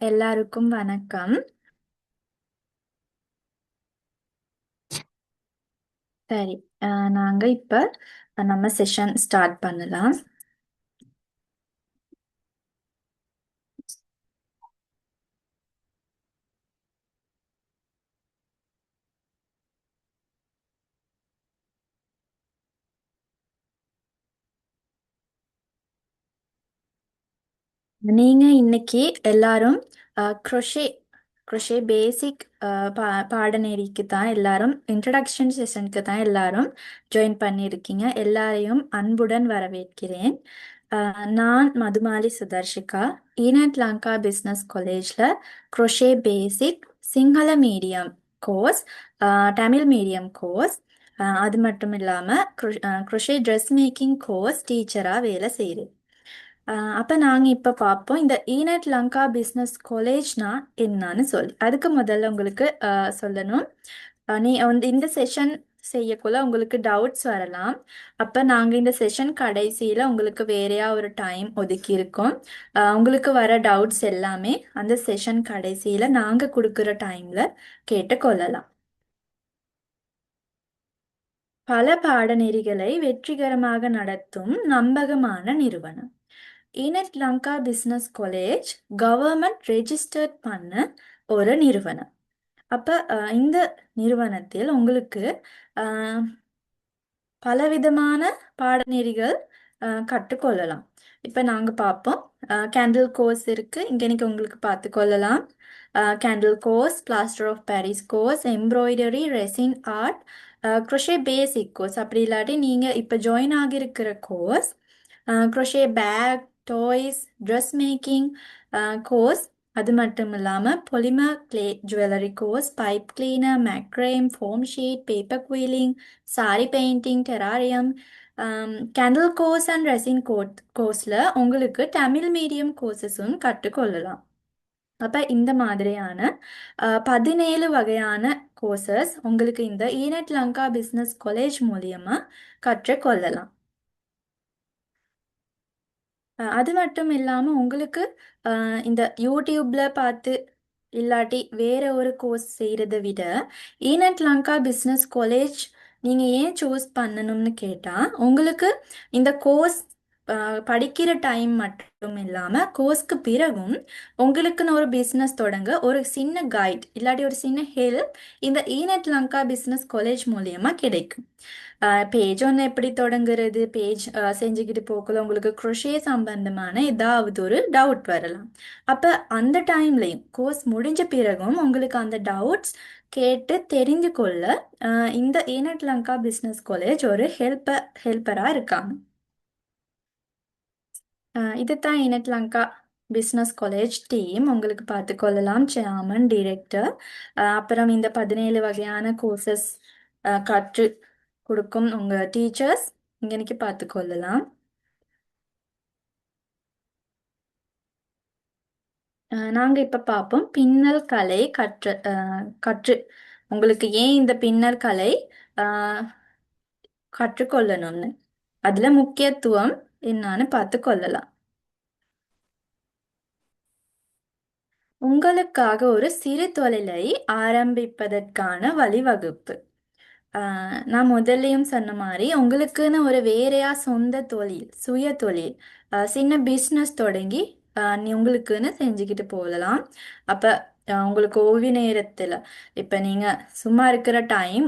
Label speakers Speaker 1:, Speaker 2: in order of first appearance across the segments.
Speaker 1: எல்லாருக்கும் வணக்கம். சரி. நாங்க இப்ப நம்ம செஷன் ஸ்டார்ட் பண்ணலாம். நீங்க இன்னைக்கு எல்லாரும் க்ரோஷே க்ரோஷே பேசிக் பாடநெறிக்கு தான் எல்லாரும் இன்ட்ரடக்ஷன் செஷனுக்கு தான் எல்லாரும் ஜாயின் பண்ணியிருக்கீங்க. எல்லாரையும் அன்புடன் வரவேற்கிறேன். நான் மதுமாலி சுதர்ஷிகா, ஈனட் லங்கா பிஸ்னஸ் காலேஜில் crochet basic Sinhala medium course, Tamil medium course, அது மட்டும் இல்லாமல் க்ரோஷே ட்ரெஸ் மேக்கிங் கோர்ஸ் டீச்சராக வேலை செய்கிறேன். அப்போ நாங்கள் இப்போ பார்ப்போம் இந்த ஈனட் லங்கா பிஸ்னஸ் காலேஜ்னா என்னன்னு சொல்லி. அதுக்கு முதல்ல உங்களுக்கு சொல்லணும். நீ வந்து இந்த செஷன் செய்யக்குள்ள உங்களுக்கு டவுட்ஸ் வரலாம். அப்போ நாங்கள் இந்த செஷன் கடைசியில் உங்களுக்கு வேறையா ஒரு டைம் ஒதுக்கி இருக்கோம். உங்களுக்கு வர டவுட்ஸ் எல்லாமே அந்த செஷன் கடைசியில் நாங்கள் கொடுக்குற டைமில் கேட்டுக்கொள்ளலாம். பல பாடநெறிகளை வெற்றிகரமாக நடத்தும் நம்பகமான நிறுவனம் ஈனட் Lanka business college government registered பண்ண ஒரு நிறுவனம். அப்போ இந்த நிறுவனத்தில் உங்களுக்கு பலவிதமான பாடநெறிகள் கற்றுக்கொள்ளலாம். இப்போ நாங்கள் பார்ப்போம். கேண்டில் கோர்ஸ் இருக்குது, இங்கே இன்னைக்கு உங்களுக்கு பார்த்துக்கொள்ளலாம். Candle course, plaster of Paris course, embroidery, resin art, crochet basic course. அப்படி இல்லாட்டி நீங்கள் இப்போ ஜாயின் ஆகியிருக்கிற course crochet bag, toys, dress making course. அது மட்டும் இல்லாமல் polymer clay jewellery course, pipe cleaner, macrame, foam sheet, paper quilling, sari painting, terrarium, candle course and resin கோர்ஸில் உங்களுக்கு தமிழ் மீடியம் கோர்சஸும் கற்றுக்கொள்ளலாம். அப்போ இந்த மாதிரியான 17 வகையான கோர்சஸ் உங்களுக்கு இந்த ஈனட் லங்கா பிஸ்னஸ் காலேஜ் மூலியமாக கற்றுக்கொள்ளலாம். அது மட்டும் இல்லாமல் உங்களுக்கு இந்த யூடியூப்ல பார்த்து இல்லாட்டி வேற ஒரு கோர்ஸ் செய்கிறத விட ஈனட் லங்கா பிஸ்னஸ் காலேஜ் நீங்கள் ஏன் சூஸ் பண்ணணும்னு கேட்டால் உங்களுக்கு இந்த கோர்ஸ் படிக்கிற டைம் மட்டும் இல்லாமல் கோர்ஸ்க்கு பிறகும் உங்களுக்குன்னு ஒரு பிஸ்னஸ் தொடங்க ஒரு சின்ன கைட் இல்லாட்டி ஒரு சின்ன ஹெல்ப் இந்த ஈனட் லங்கா பிஸ்னஸ் காலேஜ் மூலியமாக கிடைக்கும். பேஜ் ஒன்று எப்படி தொடங்குறது, பேஜ் செஞ்சுக்கிட்டு போக்குள்ள உங்களுக்கு க்ரோஷே சம்பந்தமான ஏதாவது ஒரு டவுட் வரலாம். அப்போ அந்த டைம்லையும் கோர்ஸ் முடிஞ்ச பிறகும் உங்களுக்கு அந்த டவுட்ஸ் கேட்டு தெரிந்து கொள்ள இந்த ஈனட் லங்கா பிஸ்னஸ் காலேஜ் ஒரு ஹெல்ப்பராக இருக்காங்க. இதுதான் ஈனட் லங்கா பிஸ்னஸ் காலேஜ் டீம் உங்களுக்கு பார்த்துக்கொள்ளலாம். சேர்மன், டிரெக்டர், அப்புறம் இந்த 17 வகையான கோர்சஸ் கற்று கொடுக்கும் உங்கள் டீச்சர்ஸ் இங்கனைக்கு பார்த்துக்கொள்ளலாம். நாங்கள் இப்போ பார்ப்போம் பின்னல் கலை கற்று உங்களுக்கு ஏன் இந்த பின்னல் கலை கற்றுக்கொள்ளணும்னு அதில் முக்கியத்துவம் என்னன்னு பார்த்துக்கொள்ளலாம். உங்களுக்காக ஒரு சிறு தொழிலை ஆரம்பிப்பதற்கான வழிவகுப்பு. நான் முதல்லையும் சொன்ன மாதிரி உங்களுக்குன்னு ஒரு வேறையா சொந்த தொழில், சுய தொழில், சின்ன பிஸ்னஸ் தொடங்கி நீ உங்களுக்குன்னு செஞ்சுக்கிட்டு போகலாம். அப்போ உங்களுக்கு ஓய்வு நேரத்தில் இப்போ நீங்கள் சும்மா இருக்கிற டைம்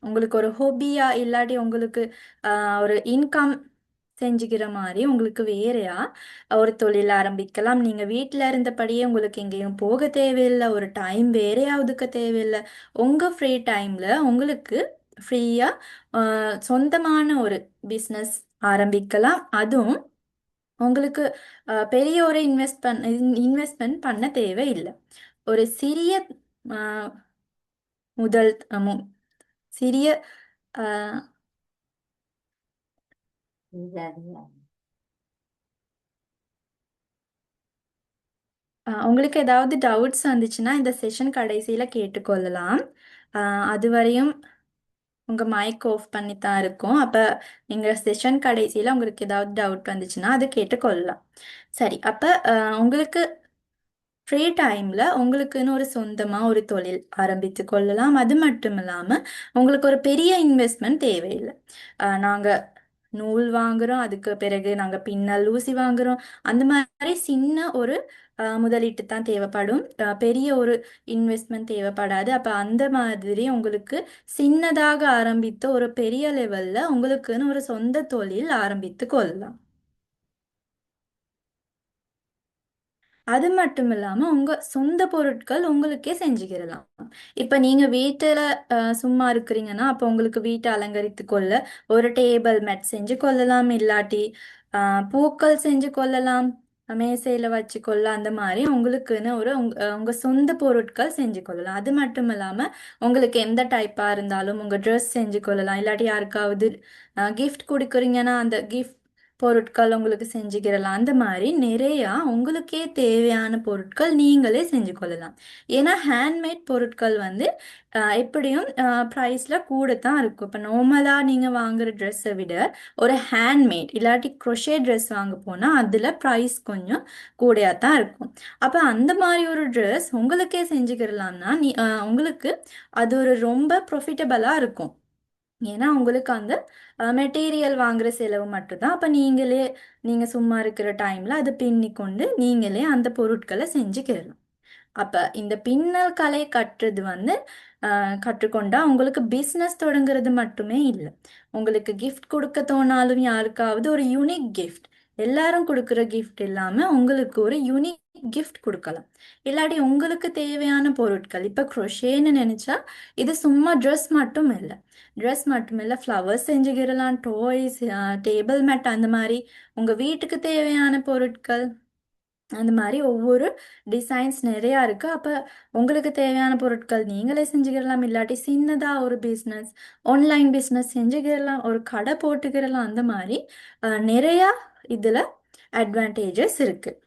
Speaker 1: உங்களுக்கு ஒரு ஹொபியா இல்லாட்டி உங்களுக்கு ஒரு இன்கம் செஞ்சுக்கிற மாதிரி உங்களுக்கு வேறையா ஒரு தொழில் ஆரம்பிக்கலாம். நீங்கள் வீட்டில் இருந்தபடியே உங்களுக்கு எங்கேயும் போக தேவையில்லை, ஒரு டைம் வேறையா ஒதுக்க தேவையில்லை. உங்கள் ஃப்ரீ டைமில் உங்களுக்கு ஃப்ரீயாக சொந்தமான ஒரு பிஸ்னஸ் ஆரம்பிக்கலாம். அதுவும் உங்களுக்கு பெரிய ஒரு இன்வெஸ்ட்மெண்ட் பண்ண தேவையில்லை. ஒரு சிறிய அஹ், முதல் சிறிய அஹ், உங்களுக்கு ஏதாவது டவுட்ஸ் வந்துச்சுன்னா இந்த செஷன் கடைசியில் கேட்டுக்கொள்ளலாம். அதுவரையும் உங்கள் மைக் ஆஃப் பண்ணி தான் இருக்கும். அப்போ நீங்கள் செஷன் கடைசியில் உங்களுக்கு ஏதாவது டவுட் வந்துச்சுன்னா அது கேட்டுக்கொள்ளலாம். சரி, அப்போ உங்களுக்கு ஃப்ரீ டைம்ல உங்களுக்குன்னு ஒரு சொந்தமா ஒரு தொழில் ஆரம்பித்து கொள்ளலாம். அது மட்டும் இல்லாம உங்களுக்கு ஒரு பெரிய இன்வெஸ்ட்மெண்ட் தேவையில்லை. நாங்க நூல் வாங்குறோம், அதுக்கு பிறகு நாங்க பின்னல் ஊசி வாங்குறோம். அந்த மாதிரி சின்ன ஒரு முதலீட்டு தான் தேவைப்படும். பெரிய ஒரு இன்வெஸ்ட்மெண்ட் தேவைப்படாது. அப்ப அந்த மாதிரி உங்களுக்கு சின்னதாக ஆரம்பித்த ஒரு பெரிய லெவல்ல உங்களுக்குன்னு ஒரு சொந்த தொழில் ஆரம்பித்து கொள்ளலாம். அது மட்டும் இல்லாம உங்க சொந்த பொருட்கள் உங்களுக்கே செஞ்சுக்கிடலாம். இப்ப நீங்க வீட்டுல சும்மா இருக்கிறீங்கன்னா அப்ப உங்களுக்கு வீட்டை அலங்கரித்து கொள்ள ஒரு டேபிள் மேட் செஞ்சு கொள்ளலாம், இல்லாட்டி பூக்கள் செஞ்சு கொள்ளலாம், மேசையில வச்சு கொள்ள, அந்த மாதிரி உங்களுக்குன்னு ஒரு உங்க சொந்த பொருட்கள் செஞ்சு கொள்ளலாம். அது மட்டும் இல்லாம உங்களுக்கு எந்த டைப்பா இருந்தாலும் உங்க ட்ரெஸ் செஞ்சு கொள்ளலாம், இல்லாட்டி யாருக்காவது கிஃப்ட் கொடுக்குறீங்கன்னா அந்த கிஃப்ட் பொருட்கள் உங்களுக்கு செஞ்சுக்கிறலாம். அந்த மாதிரி நிறையா உங்களுக்கே தேவையான பொருட்கள் நீங்களே செஞ்சு கொள்ளலாம். ஏன்னா ஹேண்ட்மேட் பொருட்கள் வந்து எப்படியும் ப்ரைஸில் கூட தான் இருக்கும். இப்போ நார்மலாக நீங்கள் வாங்குற ட்ரெஸ்ஸை விட ஒரு ஹேண்ட்மேட் இல்லாட்டி க்ரோஷே ட்ரெஸ் வாங்க போனால் அதில் ப்ரைஸ் கொஞ்சம் கூடயாக தான் இருக்கும். அப்போ அந்த மாதிரி ஒரு ட்ரெஸ் உங்களுக்கே செஞ்சுக்கிறலாம்னா உங்களுக்கு அது ஒரு ரொம்ப ப்ரொஃபிட்டபிளாக இருக்கும். ஏன்னா உங்களுக்கு அந்த மெட்டீரியல் வாங்குற செலவு மட்டும்தான். அப்போ நீங்கள் சும்மா இருக்கிற டைமில் அதை பின்னி கொண்டு நீங்களே அந்த பொருட்களை செஞ்சுக்கிடலாம். அப்போ இந்த பின்னல் கலை கற்றுறது வந்து கற்றுக்கொண்டா உங்களுக்கு பிஸ்னஸ் தொடங்குறது மட்டுமே இல்லை. உங்களுக்கு கிஃப்ட் கொடுக்க தோணாலும் யாருக்காவது ஒரு யூனிக் கிஃப்ட், எல்லாரும் கொடுக்குற கிஃப்ட் இல்லாமல் உங்களுக்கு ஒரு யூனிக் கிஃப்ட் கொடுக்கலாம். இல்லாட்டி உங்களுக்கு தேவையான பொருட்கள் இப்போ க்ரோஷேன்னு நினச்சா இது சும்மா ட்ரெஸ் மட்டும் இல்லை. ட்ரெஸ் மட்டும் இல்லை, ஃப்ளவர்ஸ் செஞ்சுக்கிடலாம், டாய்ஸ், டேபிள் மேட், அந்த மாதிரி உங்கள் வீட்டுக்கு தேவையான பொருட்கள், அந்த மாதிரி ஒவ்வொரு டிசைன்ஸ் நிறையா இருக்குது. அப்போ உங்களுக்கு தேவையான பொருட்கள் நீங்களே செஞ்சுக்கிடலாம், இல்லாட்டி சின்னதாக ஒரு பிஸ்னஸ், ஆன்லைன் பிஸ்னஸ் செஞ்சுக்கிடலாம், ஒரு கடை போட்டுக்கிடலாம். அந்த மாதிரி நிறையா இதில் அட்வான்டேஜஸ் இருக்குது.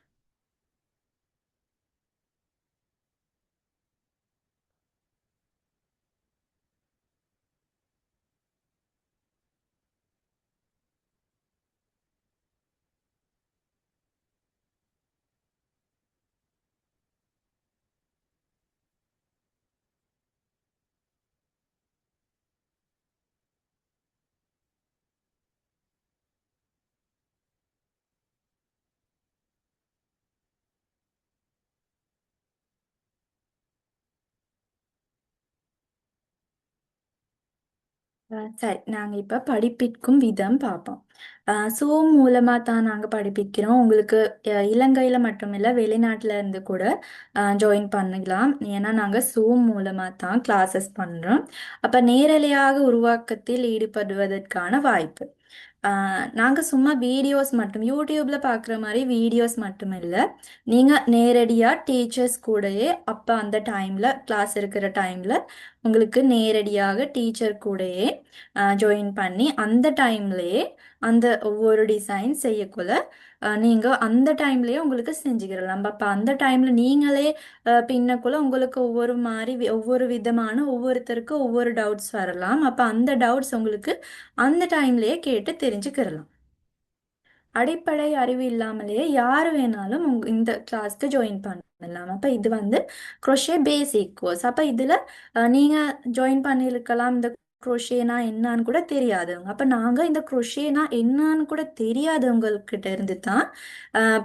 Speaker 1: சரி, நாங்கள் இப்போ படிப்பிக்கும் விதம் பார்ப்போம். Zoom மூலமாக தான் நாங்கள் படிப்பிக்கிறோம். உங்களுக்கு இலங்கையில் மட்டுமில்லை, வெளிநாட்டில் இருந்து கூட ஜாயின் பண்ணிக்கலாம். ஏன்னா நாங்கள் Zoom மூலமாக தான் கிளாஸஸ் பண்ணுறோம். அப்போ நேரலையாக உருவாக்கத்தில் ஈடுபடுவதற்கான வாய்ப்பு. நாங்கள் சும்மா வீடியோஸ் மட்டும் யூடியூப்பில் பார்க்குற மாதிரி வீடியோஸ் மட்டும் இல்லை, நீங்கள் நேரடியாக டீச்சர்ஸ் கூடயே அப்போ அந்த டைமில் கிளாஸ் இருக்கிற டைமில் உங்களுக்கு நேரடியாக டீச்சர் கூடயே ஜாயின் பண்ணி அந்த டைம்லேயே அந்த ஒவ்வொரு டிசைன் செய்யக்குள்ள நீங்கள் அந்த டைம்லேயே உங்களுக்கு செஞ்சுக்கிறலாம். அப்போ அந்த டைமில் நீங்களே பின்னக்குள்ள உங்களுக்கு ஒவ்வொரு மாதிரி ஒவ்வொரு விதமான ஒவ்வொருத்தருக்கு ஒவ்வொரு டவுட்ஸ் வரலாம். அப்போ அந்த டவுட்ஸ் உங்களுக்கு அந்த டைம்லேயே கேட்டு தெரிஞ்சுக்கிறலாம். அடிப்படை அறிவு இல்லாமலேயே யார் வேணாலும் இந்த கிளாஸ்க்கு ஜாயின் பண்ணலாம். அப்போ இது வந்து க்ரோஷே பேசிக் கோர்ஸ். அப்போ இதில் நீங்கள் ஜாயின் பண்ணியிருக்கலாம் இந்த க்ரோஷேனா என்னான்னு கூட தெரியாதவங்க. அப்போ நாங்கள் இந்த க்ரோஷேனா என்னான்னு கூட தெரியாதவங்கக்கிட்ட இருந்து தான்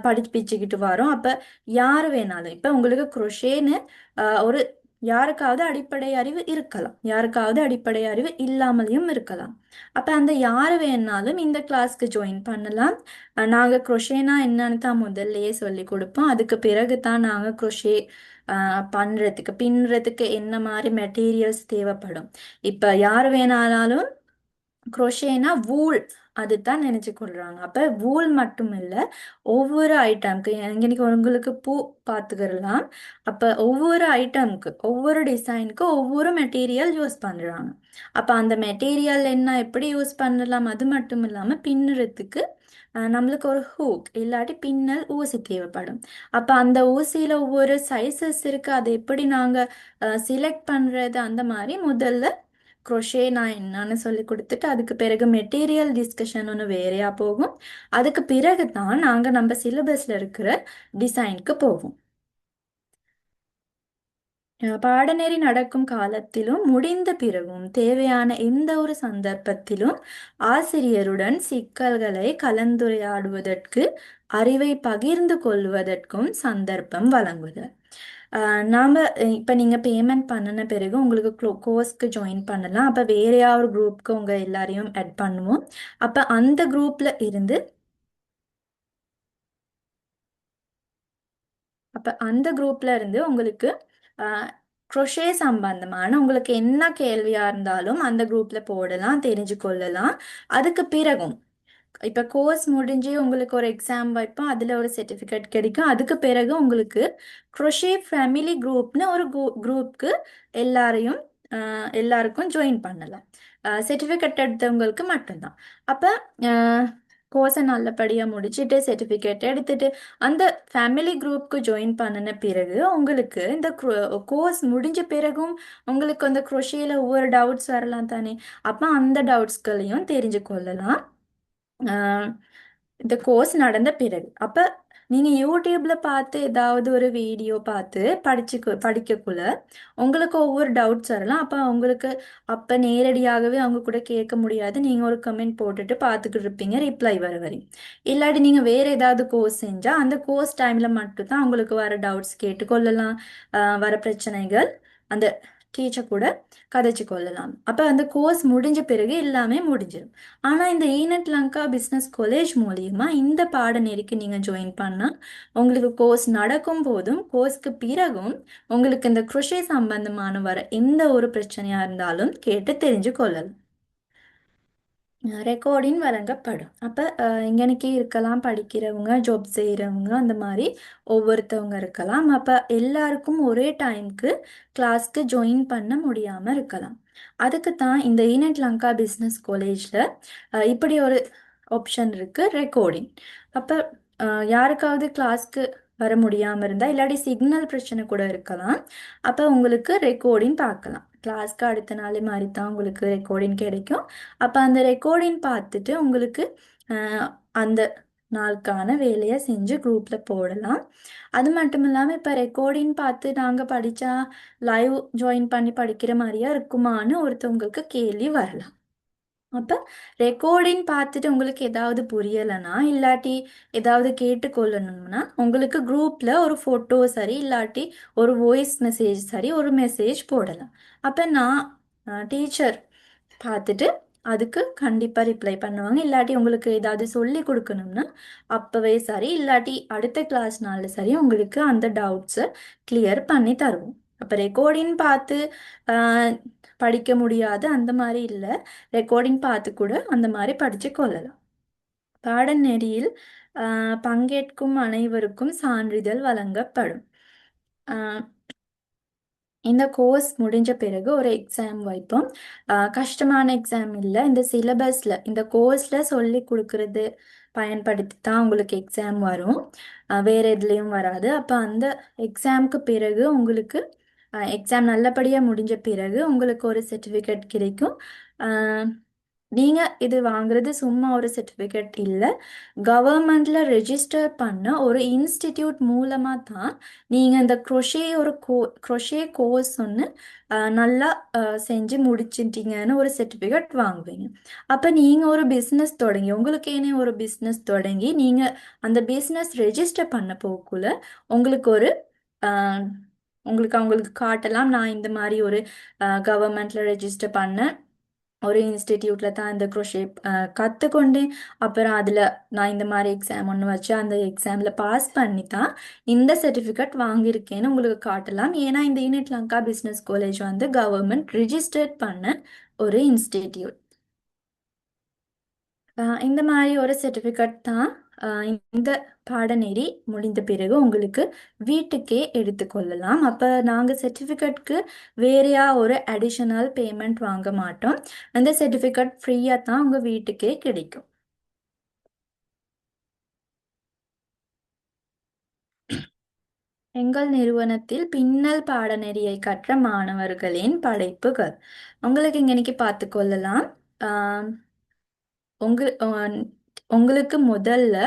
Speaker 1: படிப்பிச்சுக்கிட்டு வரோம். அப்போ யார் வேணாலும் இப்போ உங்களுக்கு க்ரோஷேன்னு ஒரு யாருக்காவது அடிப்படை அறிவு இருக்கலாம், யாருக்காவது அடிப்படை அறிவு இல்லாமலேயும் இருக்கலாம். அப்போ அந்த யார் வேணாலும் இந்த கிளாஸ்க்கு ஜாயின் பண்ணலாம். நாங்கள் க்ரோஷேனா என்னன்னு தான் முதல்லையே சொல்லி கொடுப்போம். அதுக்கு பிறகு தான் நாங்கள் க்ரோஷே பண்ணுறதுக்கு பின்னுறதுக்கு என்ன மாதிரி மெட்டீரியல்ஸ் தேவைப்படும். இப்போ யார் வேணாலும் க்ரோஷேனா வூல் அதுதான் நினைச்சு கொள்றாங்க. அப்ப வூல் மட்டும் இல்லை, ஒவ்வொரு ஐட்டம்க்கு இன்னைக்கு உங்களுக்கு பூ பார்த்துக்கிறலாம். அப்ப ஒவ்வொரு ஐட்டம்க்கு ஒவ்வொரு டிசைனுக்கு ஒவ்வொரு மெட்டீரியல் யூஸ் பண்றாங்க. அப்ப அந்த மெட்டீரியல் என்ன எப்படி யூஸ் பண்ணலாம், அது மட்டும் இல்லாம பின்னுறதுக்கு நம்மளுக்கு ஒரு ஹூக் இல்லாட்டி பின்னல் ஊசி தேவைப்படும். அப்ப அந்த ஊசியில ஒவ்வொரு சைஸஸ் இருக்கு, அதை எப்படி நாங்க சிலக்ட் பண்றது, அந்த மாதிரி முதல்ல க்ரோஷே நான் என்னன்னு சொல்லி கொடுத்துட்டு அதுக்கு பிறகு மெட்டீரியல் டிஸ்கஷன் ஒன்று வேறையா போகும். அதுக்கு பிறகு தான் நாங்கள் நம்ம சிலபஸில் இருக்கிற டிசைனுக்கு போவோம். பாடநெறி நடக்கும் காலத்திலும் முடிந்த பிறகும் தேவையான எந்த ஒரு சந்தர்ப்பத்திலும் ஆசிரியருடன் சிக்கல்களை கலந்துரையாடுவதற்கு அறிவை பகிர்ந்து கொள்வதற்கும் சந்தர்ப்பம் வழங்குதல். நாம இப்போ நீங்கள் பேமெண்ட் பண்ணின பிறகு உங்களுக்கு கோர்ஸ்க்கு ஜாயின் பண்ணலாம். அப்போ வேற ஒரு குரூப்க்கு உங்கள் எல்லாரையும் ஆட் பண்ணுவோம். அப்போ அந்த குரூப்ல இருந்து அப்போ அந்த குரூப்ல இருந்து உங்களுக்கு க்ரோஷே சம்பந்தமான உங்களுக்கு என்ன கேள்வியாக இருந்தாலும் அந்த குரூப்பில் போடலாம், தெரிஞ்சு கொள்ளலாம். அதுக்கு பிறகும் இப்போ கோர்ஸ் முடிஞ்சு உங்களுக்கு ஒரு எக்ஸாம் வைப்போம், அதில் ஒரு சர்டிஃபிகேட் கிடைக்கும். அதுக்கு பிறகு உங்களுக்கு க்ரோஷே ஃபேமிலி குரூப்னு ஒரு குரூப்க்கு எல்லாரையும் எல்லாருக்கும் ஜாயின் பண்ணலாம். சர்டிஃபிகேட் எடுத்தவங்களுக்கு மட்டும்தான். அப்போ கோர்ஸை நல்லபடியாக முடிச்சுட்டு சர்டிஃபிகேட் எடுத்துட்டு அந்த ஃபேமிலி குரூப்க்கு ஜாயின் பண்ணின பிறகு உங்களுக்கு இந்த கோர்ஸ் முடிஞ்ச பிறகும் உங்களுக்கு அந்த குரோஷியில் ஒவ்வொரு டவுட்ஸ் வரலாம் தானே. அப்போ அந்த டவுட்ஸ்களையும் தெரிஞ்சு கொள்ளலாம் இந்த கோர்ஸ் நடந்த பிறகு. அப்போ நீங்கள் யூடியூப்ல பார்த்து ஏதாவது ஒரு வீடியோ பார்த்து படிக்கக்குள்ள உங்களுக்கு ஒவ்வொரு டவுட்ஸ் வரலாம். அப்போ உங்களுக்கு அப்போ நேரடியாகவே அவங்க கூட கேட்க முடியாது. நீங்கள் ஒரு கமெண்ட் போட்டுட்டு பார்த்துக்கிட்டு இருப்பீங்க ரிப்ளை வர வரையும். இல்லாட்டி நீங்கள் வேறு ஏதாவது கோர்ஸ் செஞ்சால் அந்த கோர்ஸ் டைமில் மட்டும்தான் உங்களுக்கு வர டவுட்ஸ் கேட்டுக்கொள்ளலாம். வர பிரச்சனைகள் அந்த டீச்சர் கூட கதைச்சு கொள்ளலாம். அப்போ அந்த கோர்ஸ் முடிஞ்ச பிறகு எல்லாமே முடிஞ்சிடும். ஆனால் இந்த ஈனட் லங்கா பிஸ்னஸ் காலேஜ் மூலியமா இந்த பாடநெறிக்கு நீங்கள் ஜாயின் பண்ணால் உங்களுக்கு கோர்ஸ் நடக்கும் போதும் கோர்ஸ்க்கு பிறகும் உங்களுக்கு இந்த குரோஷே சம்பந்தமான வர எந்த ஒரு பிரச்சனையாக இருந்தாலும் கேட்டு தெரிஞ்சு கொள்ளலாம். ரெக்கார்டிங் வழங்கப்படும். அப்போ இங்கனைக்கு இருக்கலாம், படிக்கிறவங்க, ஜாப் செய்கிறவங்க, அந்த மாதிரி ஒவ்வொருத்தவங்க இருக்கலாம். அப்போ எல்லாருக்கும் ஒரே டைமுக்கு கிளாஸ்க்கு ஜாயின் பண்ண முடியாமல் இருக்கலாம். அதுக்கு தான் இந்த ஈனட் லங்கா பிஸ்னஸ் காலேஜில் இப்படி ஒரு ஆப்ஷன் இருக்குது, ரெக்கார்டிங். அப்போ யாருக்காவது கிளாஸ்க்கு வர முடியாமல் இருந்தால் இல்லாட்டி சிக்னல் பிரச்சனை கூட இருக்கலாம். அப்போ உங்களுக்கு ரெக்கார்டிங் பார்க்கலாம். கிளாஸ்க்கு அடுத்த நாள் மாதிரி தான் உங்களுக்கு ரெக்கார்டிங் கிடைக்கும். அப்போ அந்த ரெக்கார்டிங் பார்த்துட்டு உங்களுக்கு அந்த நாளுக்கான வேலையை செஞ்சு குரூப்பில் போடலாம். அது மட்டும் இல்லாமல் இப்போ ரெக்கார்டிங் பார்த்து நாங்கள் படித்தா லைவ் ஜாயின் பண்ணி படிக்கிற மாதிரியா இருக்குமான்னு ஒருத்தவங்களுக்கு கேள்வி வரலாம். அப்போ ரெக்கார்டிங் பார்த்துட்டு உங்களுக்கு ஏதாவது புரியலைன்னா இல்லாட்டி ஏதாவது கேட்டுக்கொள்ளணும்னா உங்களுக்கு குரூப்பில் ஒரு ஃபோட்டோ சரி இல்லாட்டி ஒரு வாய்ஸ் மெசேஜ் சரி ஒரு மெசேஜ் போடலாம். அப்போ நான் டீச்சர் பார்த்துட்டு அதுக்கு கண்டிப்பாக ரிப்ளை பண்ணுவாங்க. இல்லாட்டி உங்களுக்கு ஏதாவது சொல்லி கொடுக்கணும்னா அப்போவே சரி இல்லாட்டி அடுத்த கிளாஸ்னால சரி உங்களுக்கு அந்த டவுட்ஸை கிளியர் பண்ணி தருவோம். அப்போ ரெக்கார்டிங் பார்த்து படிக்க முடியாது அந்த மாதிரி இல்லை, ரெக்கார்டிங் பார்த்து கூட அந்த மாதிரி படித்து கொள்ளலாம். பாடநெறியில் பங்கேற்கும் அனைவருக்கும் சான்றிதழ் வழங்கப்படும். இந்த கோர்ஸ் முடிஞ்ச பிறகு ஒரு எக்ஸாம் வைப்போம். கஷ்டமான எக்ஸாம் இல்லை, இந்த சிலபஸில் இந்த கோர்ஸில் சொல்லி கொடுக்கறது பயன்படுத்தி தான் உங்களுக்கு எக்ஸாம் வரும், வேறு எதுலேயும் வராது. அப்போ அந்த எக்ஸாமுக்கு பிறகு உங்களுக்கு எக்ஸாம் நல்லபடியாக முடிஞ்ச பிறகு உங்களுக்கு ஒரு சர்டிஃபிகேட் கிடைக்கும். நீங்கள் இது வாங்குறது சும்மா ஒரு சர்டிஃபிகேட் இல்லை, கவர்மெண்டில் ரெஜிஸ்டர் பண்ண ஒரு இன்ஸ்டிடியூட் மூலமாக தான் நீங்கள் இந்த க்ரோஷே கோர்ஸ் ஒன்று நல்லா செஞ்சு முடிச்சிட்டிங்கன்னு ஒரு சர்டிஃபிகேட் வாங்குவீங்க. அப்போ நீங்கள் ஒரு பிஸ்னஸ் தொடங்கி உங்களுக்கேனே ஒரு பிஸ்னஸ் தொடங்கி நீங்கள் அந்த பிஸ்னஸ் ரெஜிஸ்டர் பண்ண போக்குள்ள உங்களுக்கு ஒரு அவங்களுக்கு காட்டலாம், நான் இந்த மாதிரி ஒரு கவர்மெண்ட்டில் ரெஜிஸ்டர் பண்ணேன், ஒரு இன்ஸ்டிடியூட்டில் தான் இந்த க்ரோஷே கற்றுக்கொண்டேன், அப்புறம் அதில் நான் இந்த மாதிரி எக்ஸாம் ஒன்று வச்சு அந்த எக்ஸாமில் பாஸ் பண்ணி தான் இந்த சர்டிஃபிகேட் வாங்கியிருக்கேன்னு உங்களுக்கு காட்டலாம். ஏன்னா இந்த ஈனட் லங்கா பிஸ்னஸ் காலேஜ் வந்து கவர்மெண்ட் ரிஜிஸ்டர்ட் பண்ண ஒரு இன்ஸ்டிடியூட். இந்த மாதிரி ஒரு சர்டிஃபிகேட் தான் இந்த பாடநெறி முடிந்த பிறகு உங்களுக்கு வீட்டுக்கே எடுத்துக்கொள்ளலாம். அப்போ நாங்கள் சர்டிஃபிகேட்க்கு வேறையா ஒரு அடிஷனல் பேமெண்ட் வாங்க மாட்டோம். அந்த சர்டிஃபிகேட் ஃப்ரீயாக தான் உங்கள் வீட்டுக்கே கிடைக்கும். எங்கள் நிறுவனத்தில் பின்னல் பாடநெறியை கற்ற மாணவர்களின் படைப்புகள் உங்களுக்கு இங்கே பார்த்து கொள்ளலாம். உங்களுக்கு முதல்ல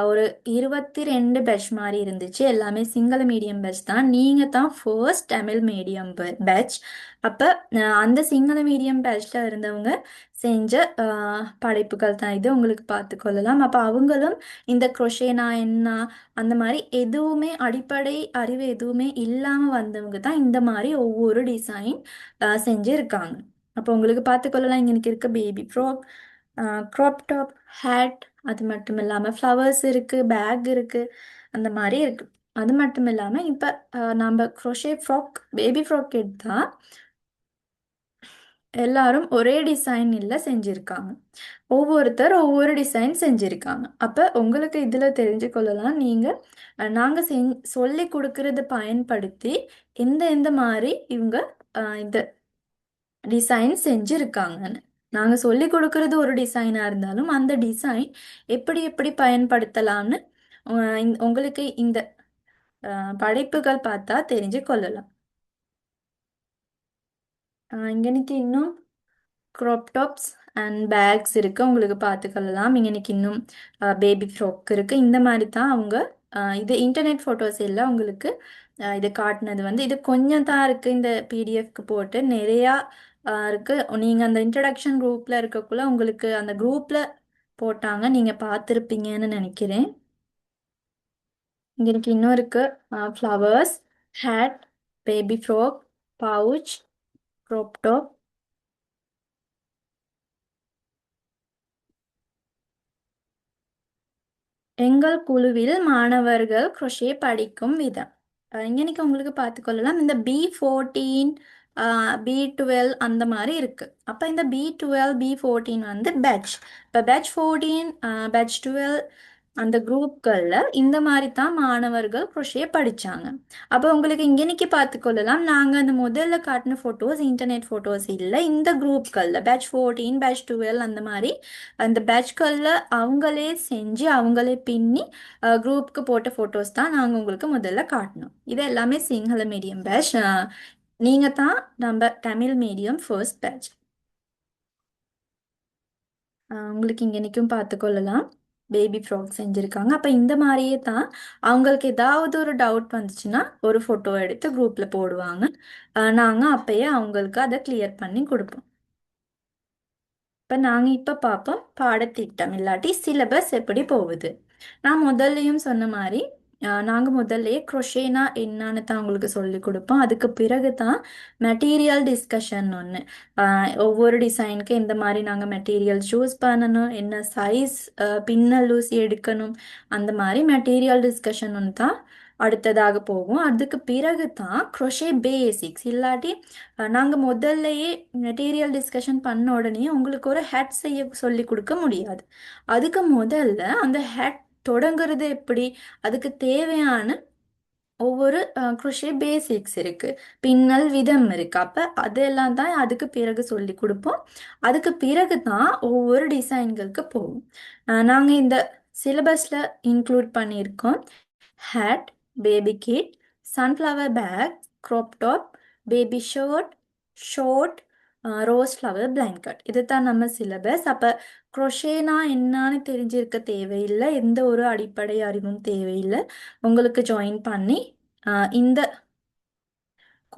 Speaker 1: ஒரு 22 பேட்ச் மாதிரி இருந்துச்சு. எல்லாமே சிங்கள மீடியம் பேட்ச் தான். நீங்கள் தான் ஃபர்ஸ்ட் தமிழ் மீடியம் பேட்ச். அப்போ அந்த சிங்கள மீடியம் பேட்ச்சில் இருந்தவங்க செஞ்ச படைப்புகள் தான் இது. உங்களுக்கு பார்த்து கொள்ளலாம். அப்போ அவங்களும் இந்த குரோஷேனா என்ன அந்த மாதிரி எதுவுமே அடிப்படை அறிவு எதுவுமே இல்லாமல் வந்தவங்க தான் இந்த மாதிரி ஒவ்வொரு டிசைன் செஞ்சுருக்காங்க. அப்போ உங்களுக்கு பார்த்துக்கொள்ளலாம். இங்கே எனக்கு இருக்க baby frock, crop top, hat, அது மட்டும் இல்லாமல் ஃப்ளவர்ஸ் இருக்குது, பேக் இருக்குது, அந்த மாதிரி இருக்குது. அது மட்டும் இல்லாமல் இப்போ நம்ம க்ரோஷே ஃப்ராக், பேபி ஃப்ராக் எடுத்தால் எல்லாரும் ஒரே டிசைன் இல்லை செஞ்சுருக்காங்க. ஒவ்வொருத்தர் ஒவ்வொரு டிசைன் செஞ்சுருக்காங்க. அப்போ உங்களுக்கு இதில் தெரிஞ்சு கொள்ளலாம். நீங்கள் நாங்கள் சொல்லி கொடுக்கறத பயன்படுத்தி எந்த எந்த மாதிரி இவங்க இந்த டிசைன் செஞ்சுருக்காங்கன்னு. நாங்கள் சொல்லி கொடுக்கறது ஒரு டிசைனாக இருந்தாலும் அந்த டிசைன் எப்படி எப்படி பயன்படுத்தலாம்னு உங்களுக்கு இந்த படைப்புகள் பார்த்தா தெரிஞ்சு கொள்ளலாம். இங்கனைக்கு இன்னும் க்ராப் டாப்ஸ் அண்ட் பேக்ஸ் இருக்குது, உங்களுக்கு பார்த்துக்கொள்ளலாம். இங்கனைக்கு இன்னும் பேபி ஃப்ராக் இருக்குது. இந்த மாதிரி தான் அவங்க இது இன்டர்நெட் ஃபோட்டோஸ் எல்லாம் உங்களுக்கு இது காட்டினது வந்து இது கொஞ்சம் தான் இருக்குது. இந்த பிடிஎஃப்க்கு போட்டு நிறையா இருக்குது. நீங்கள் அந்த இன்ட்ரடக்ஷன் குரூப்பில் இருக்கக்குள்ள உங்களுக்கு அந்த குரூப்பில் போட்டாங்க, நீங்கள் பார்த்துருப்பீங்கன்னு நினைக்கிறேன். இங்கே எனக்கு இன்னும் இருக்குது flowers, hat, baby frock, pouch, crop top. எங்கள் குழுவில் மாணவர்கள் crochet படிக்கும் விதம். இன்னைக்கு உங்களுக்கு பார்த்துக்கொள்ளலாம். இந்த B14, B12 அந்த மாதிரி இருக்கு. அப்போ இந்த B12, B14 வந்து பேட்ச். இப்போ பேட்ச் 14, பேட்ச் 12 அந்த குரூப்களில் இந்த மாதிரி தான் மாணவர்கள் crochet படித்தாங்க. அப்போ உங்களுக்கு இன்னைக்கு பார்த்துக்கொள்ளலாம். நாங்கள் அந்த முதல்ல காட்டின ஃபோட்டோஸ் இன்டர்நெட் ஃபோட்டோஸ் இல்லை. இந்த குரூப்களில் பேட்ச் 14, பேட்ச் 12 அந்த மாதிரி அந்த பேட்ச்களில் அவங்களே செஞ்சு அவங்களே பின்னி குரூப்புக்கு போட்ட ஃபோட்டோஸ் தான் நாங்கள் உங்களுக்கு முதல்ல காட்டினோம். இது எல்லாமே சிங்கள மீடியம் பேட்ச். நீங்கள் தான் நம்ம தமிழ் மீடியம் ஃபர்ஸ்ட் பேட்ச். உங்களுக்கு இங்கே நிற்கும் பார்த்துக்கொள்ளலாம். பேபி ஃப்ராக் செஞ்சுருக்காங்க. அப்போ இந்த மாதிரியே தான் அவங்களுக்கு ஏதாவது ஒரு டவுட் வந்துச்சுன்னா ஒரு ஃபோட்டோ எடுத்து குரூப்பில் போடுவாங்க. நாங்கள் அப்பயே அவங்களுக்கு அதை கிளியர் பண்ணி கொடுப்போம். இப்போ நாங்கள் இப்போ பார்ப்போம் பாடத்திட்டம் இல்லாட்டி சிலபஸ் எப்படி போகுது. நான் முதல்லையும் சொன்ன மாதிரி நாங்கள் முதல்லையே crochetனா என்னன்னு தான் உங்களுக்கு சொல்லி கொடுப்போம். அதுக்கு பிறகு தான் மெட்டீரியல் டிஸ்கஷன் ஒன்று. ஒவ்வொரு டிசைனுக்கு எந்த மாதிரி நாங்கள் மெட்டீரியல் சூஸ் பண்ணணும், என்ன சைஸ் பின்னல் ஊசி எடுக்கணும், அந்த மாதிரி மெட்டீரியல் டிஸ்கஷன் ஒன்று தான் அடுத்ததாக போகும். அதுக்கு பிறகு தான் crochet பேசிக்ஸ் இல்லாட்டி நாங்கள் முதல்லையே மெட்டீரியல் டிஸ்கஷன் பண்ண உடனே உங்களுக்கு ஒரு ஹேட் செய்ய சொல்லி கொடுக்க முடியாது. அதுக்கு முதல்ல அந்த ஹேட் தொடங்குறது எப்படி, அதுக்கு தேவையான ஒவ்வொரு crochet பேசிக்ஸ் இருக்குது, பின்னல் விதம் இருக்குது. அப்போ அதெல்லாம் தான் அதுக்கு பிறகு சொல்லி கொடுப்போம். அதுக்கு பிறகு தான் ஒவ்வொரு டிசைன்களுக்கு போகும். நாங்கள் இந்த சிலபஸில் இன்க்ளூட் பண்ணியிருக்கோம் hat, baby kit, sunflower bag, crop top, baby shirt, short, rose flower blanket. இது தான் நம்ம சிலபஸ். அப்போ crochetனா என்னன்னு தெரிஞ்சிருக்க தேவையில்லை, எந்த ஒரு அடிப்படை அறிவும் தேவையில்லை. உங்களுக்கு ஜாயின் பண்ணி இந்த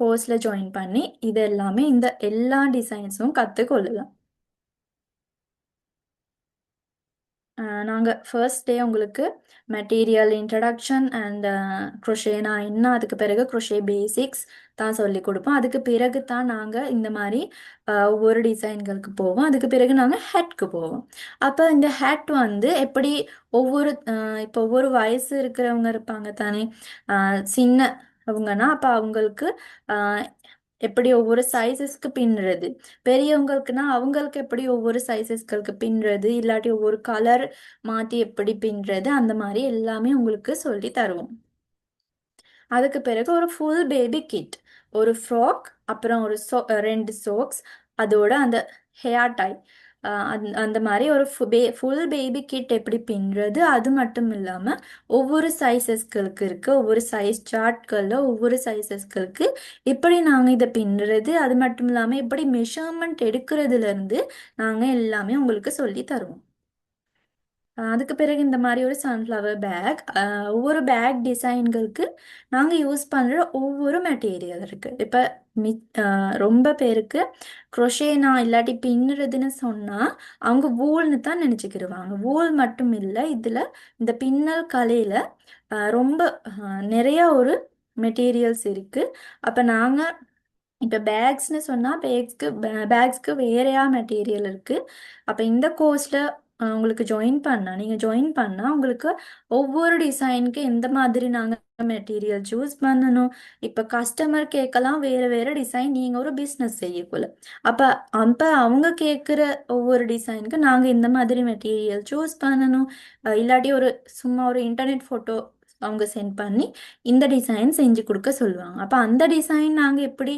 Speaker 1: கோர்ஸில் ஜாயின் பண்ணி இது எல்லாமே இந்த எல்லா டிசைன்ஸும் கற்றுக்கொள்ளலாம். நாங்கள் ஃபர்ஸ்ட் டே உங்களுக்கு மெட்டீரியல் இன்ட்ரடக்ஷன் அண்ட் crochetனா என்ன, அதுக்கு பிறகு crochet பேசிக்ஸ் தான் சொல்லி கொடுப்போம். அதுக்கு பிறகு தான் நாங்கள் இந்த மாதிரி ஒவ்வொரு டிசைன்களுக்கு போவோம். அதுக்கு பிறகு நாங்கள் ஹேட்க்கு போவோம். அப்போ இந்த ஹேட் வந்து எப்படி ஒவ்வொரு இப்போ ஒவ்வொரு வயசு இருக்கிறவங்க இருப்பாங்க தானே, சின்னவங்கன்னா அப்போ அவங்களுக்கு எப்படி ஒவ்வொரு சைஸஸ்க்கு பின்னுறது, பெரியவங்களுக்குன்னா அவங்களுக்கு எப்படி ஒவ்வொரு சைஸஸ்களுக்கு பின்னுறது, இல்லாட்டி ஒவ்வொரு கலர் மாற்றி எப்படி பின்னுறது, அந்த மாதிரி எல்லாமே உங்களுக்கு சொல்லி தருவோம். அதுக்கு பிறகு ஒரு ஃபுல் பேபி கிட், ஒரு ஃப்ராக், அப்புறம் ஒரு 2 சோக்ஸ், அதோட அந்த ஹேர் டை, அந்த மாதிரி ஒரு ஃபுல் பேபி கிட் எப்படி பின்னுறது. அது மட்டும் இல்லாமல் ஒவ்வொரு சைஸஸ்களுக்கு இருக்குது, ஒவ்வொரு சைஸ் சார்ட்களில் ஒவ்வொரு சைஸஸ்களுக்கு இப்படி நாங்கள் இதை பின்னுறது. அது மட்டும் இல்லாமல் இப்படி மெஷர்மெண்ட் எடுக்கிறதுலேருந்து நாங்கள் எல்லாமே உங்களுக்கு சொல்லி தருவோம். அதுக்கு பிறகு இந்த மாதிரி ஒரு சன்ஃப்ளவர் பேக். ஒவ்வொரு பேக் டிசைன்களுக்கு நாங்கள் யூஸ் பண்ணுற ஒவ்வொரு மெட்டீரியல் இருக்குது. இப்போ மி ரொம்ப பேருக்கு குரோஷேனா இல்லாட்டி பின்னுறதுன்னு சொன்னால் அவங்க வூல்னு தான் நினச்சிக்கிடுவாங்க. வூல் மட்டும் இல்லை, இதில் இந்த பின்னல் கலையில் ரொம்ப நிறையா ஒரு மெட்டீரியல்ஸ் இருக்குது. அப்போ நாங்கள் இப்போ பேக்ஸ்னு சொன்னால் பேக்ஸ்க்கு வேறையா மெட்டீரியல் இருக்குது. அப்போ இந்த கோர்ஸில் உங்களுக்கு நீங்கள் ஜாயின் பண்ணால் உங்களுக்கு ஒவ்வொரு டிசைனுக்கு எந்த மாதிரி நாங்கள் மெட்டீரியல் சூஸ் பண்ணணும். இப்போ கஸ்டமர் கேட்கலாம் வேறு வேறு டிசைன், நீங்கள் ஒரு பிஸ்னஸ் செய்யக்குள்ள அப்போ அப்போ அவங்க கேட்குற ஒவ்வொரு டிசைனுக்கு நாங்கள் இந்த மாதிரி மெட்டீரியல் சூஸ் பண்ணணும். இல்லாட்டி சும்மா ஒரு இன்டர்நெட் ஃபோட்டோ அவங்க சென்ட் பண்ணி இந்த டிசைன் செஞ்சு கொடுக்க சொல்லுவாங்க. அப்போ அந்த டிசைன் நாங்கள் எப்படி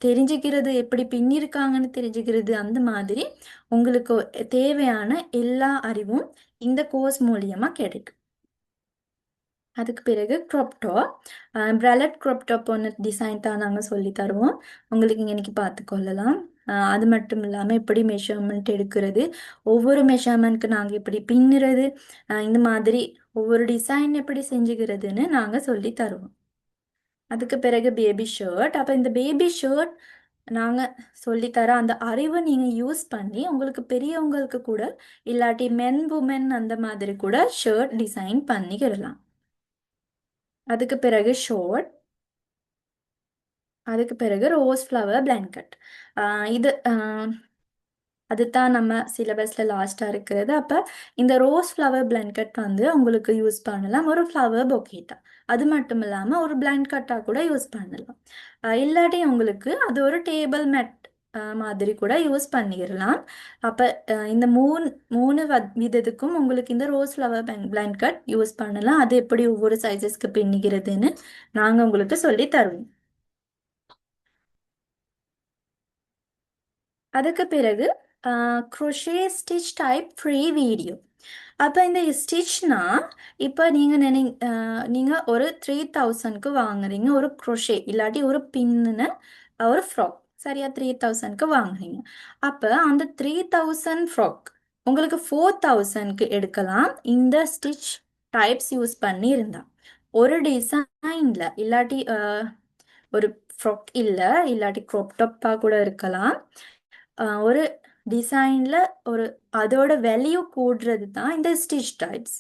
Speaker 1: தெரிஞ்சுக்கிறது, எப்படி பின்னிருக்காங்கன்னு தெரிஞ்சுக்கிறது, அந்த மாதிரி உங்களுக்கு தேவையான எல்லா அறிவும் இந்த கோர்ஸ் மூலியமா கிடைக்கும். அதுக்கு பிறகு க்ராப்டாப், பிரலட் க்ராப்டாப் ஒன்று டிசைன் தான் நாங்கள் சொல்லி தருவோம். உங்களுக்கு இங்கே இன்னைக்கு பார்த்துக்கொள்ளலாம். அது மட்டும் இல்லாமல் எப்படி மெஷர்மெண்ட் எடுக்கிறது, ஒவ்வொரு மெஷர்மெண்ட்க்கு நாங்கள் எப்படி பின்னுறது, இந்த மாதிரி ஒவ்வொரு டிசைன் எப்படி செஞ்சுக்கிறதுன்னு நாங்கள் சொல்லி தருவோம். அதுக்கு பிறகு பேபி ஷர்ட். அப்போ இந்த பேபி ஷர்ட் நாங்கள் சொல்லித்தர அந்த அறிவை நீங்கள் யூஸ் பண்ணி உங்களுக்கு பெரியவங்களுக்கு கூட இல்லாட்டி மென் உமன் அந்த மாதிரி கூட ஷர்ட் டிசைன் பண்ணிக்கிடலாம். அதுக்கு பிறகு ஷோர்ட். அதுக்கு பிறகு ரோஸ் ஃப்ளவர் பிளாங்கெட். இது அதுதான் நம்ம சிலபஸில் லாஸ்ட்டாக இருக்கிறது. அப்போ இந்த ரோஸ் ஃப்ளவர் பிளாங்கெட் வந்து உங்களுக்கு யூஸ் பண்ணலாம் ஒரு ஃப்ளவர் பொக்கேட்டா. அது மட்டும் இல்லாமல் ஒரு பிளாங்கெட்டாக கூட யூஸ் பண்ணலாம். இல்லாட்டி உங்களுக்கு அது ஒரு டேபிள் மேட் மாதிரி கூட யூஸ் பண்ணிடலாம். அப்போ இந்த மூணு விதத்துக்கும் உங்களுக்கு இந்த ரோஸ் ஃப்ளவர் பிளாங்கெட் யூஸ் பண்ணலாம். அது எப்படி ஒவ்வொரு சைஸஸ்க்கு பின்னிக்கிறதுன்னு நாங்கள் உங்களுக்கு சொல்லி தருவோம். அதுக்கு பிறகு crochet stitch type free video. அப்போ இந்த ஸ்டிச்னா இப்போ நீங்கள் ஒரு 3000க்கு வாங்குறீங்க ஒரு க்ரோஷே இல்லாட்டி ஒரு பின்னு ஒரு ஃப்ராக், சரியா 3000க்கு வாங்குறீங்க. அப்போ அந்த 3000 ஃப்ராக் உங்களுக்கு 4000க்கு எடுக்கலாம் இந்த ஸ்டிச் டைப்ஸ் யூஸ் பண்ணி இருந்தா. ஒரு டிசைனில் இல்லாட்டி ஒரு ஃப்ராக் இல்லை இல்லாட்டி க்ராப் டாப்பாக கூட இருக்கலாம். ஒரு டிசைனில் அதோட வேல்யூ கூடுறது தான் இந்த ஸ்டிச் டைப்ஸ்.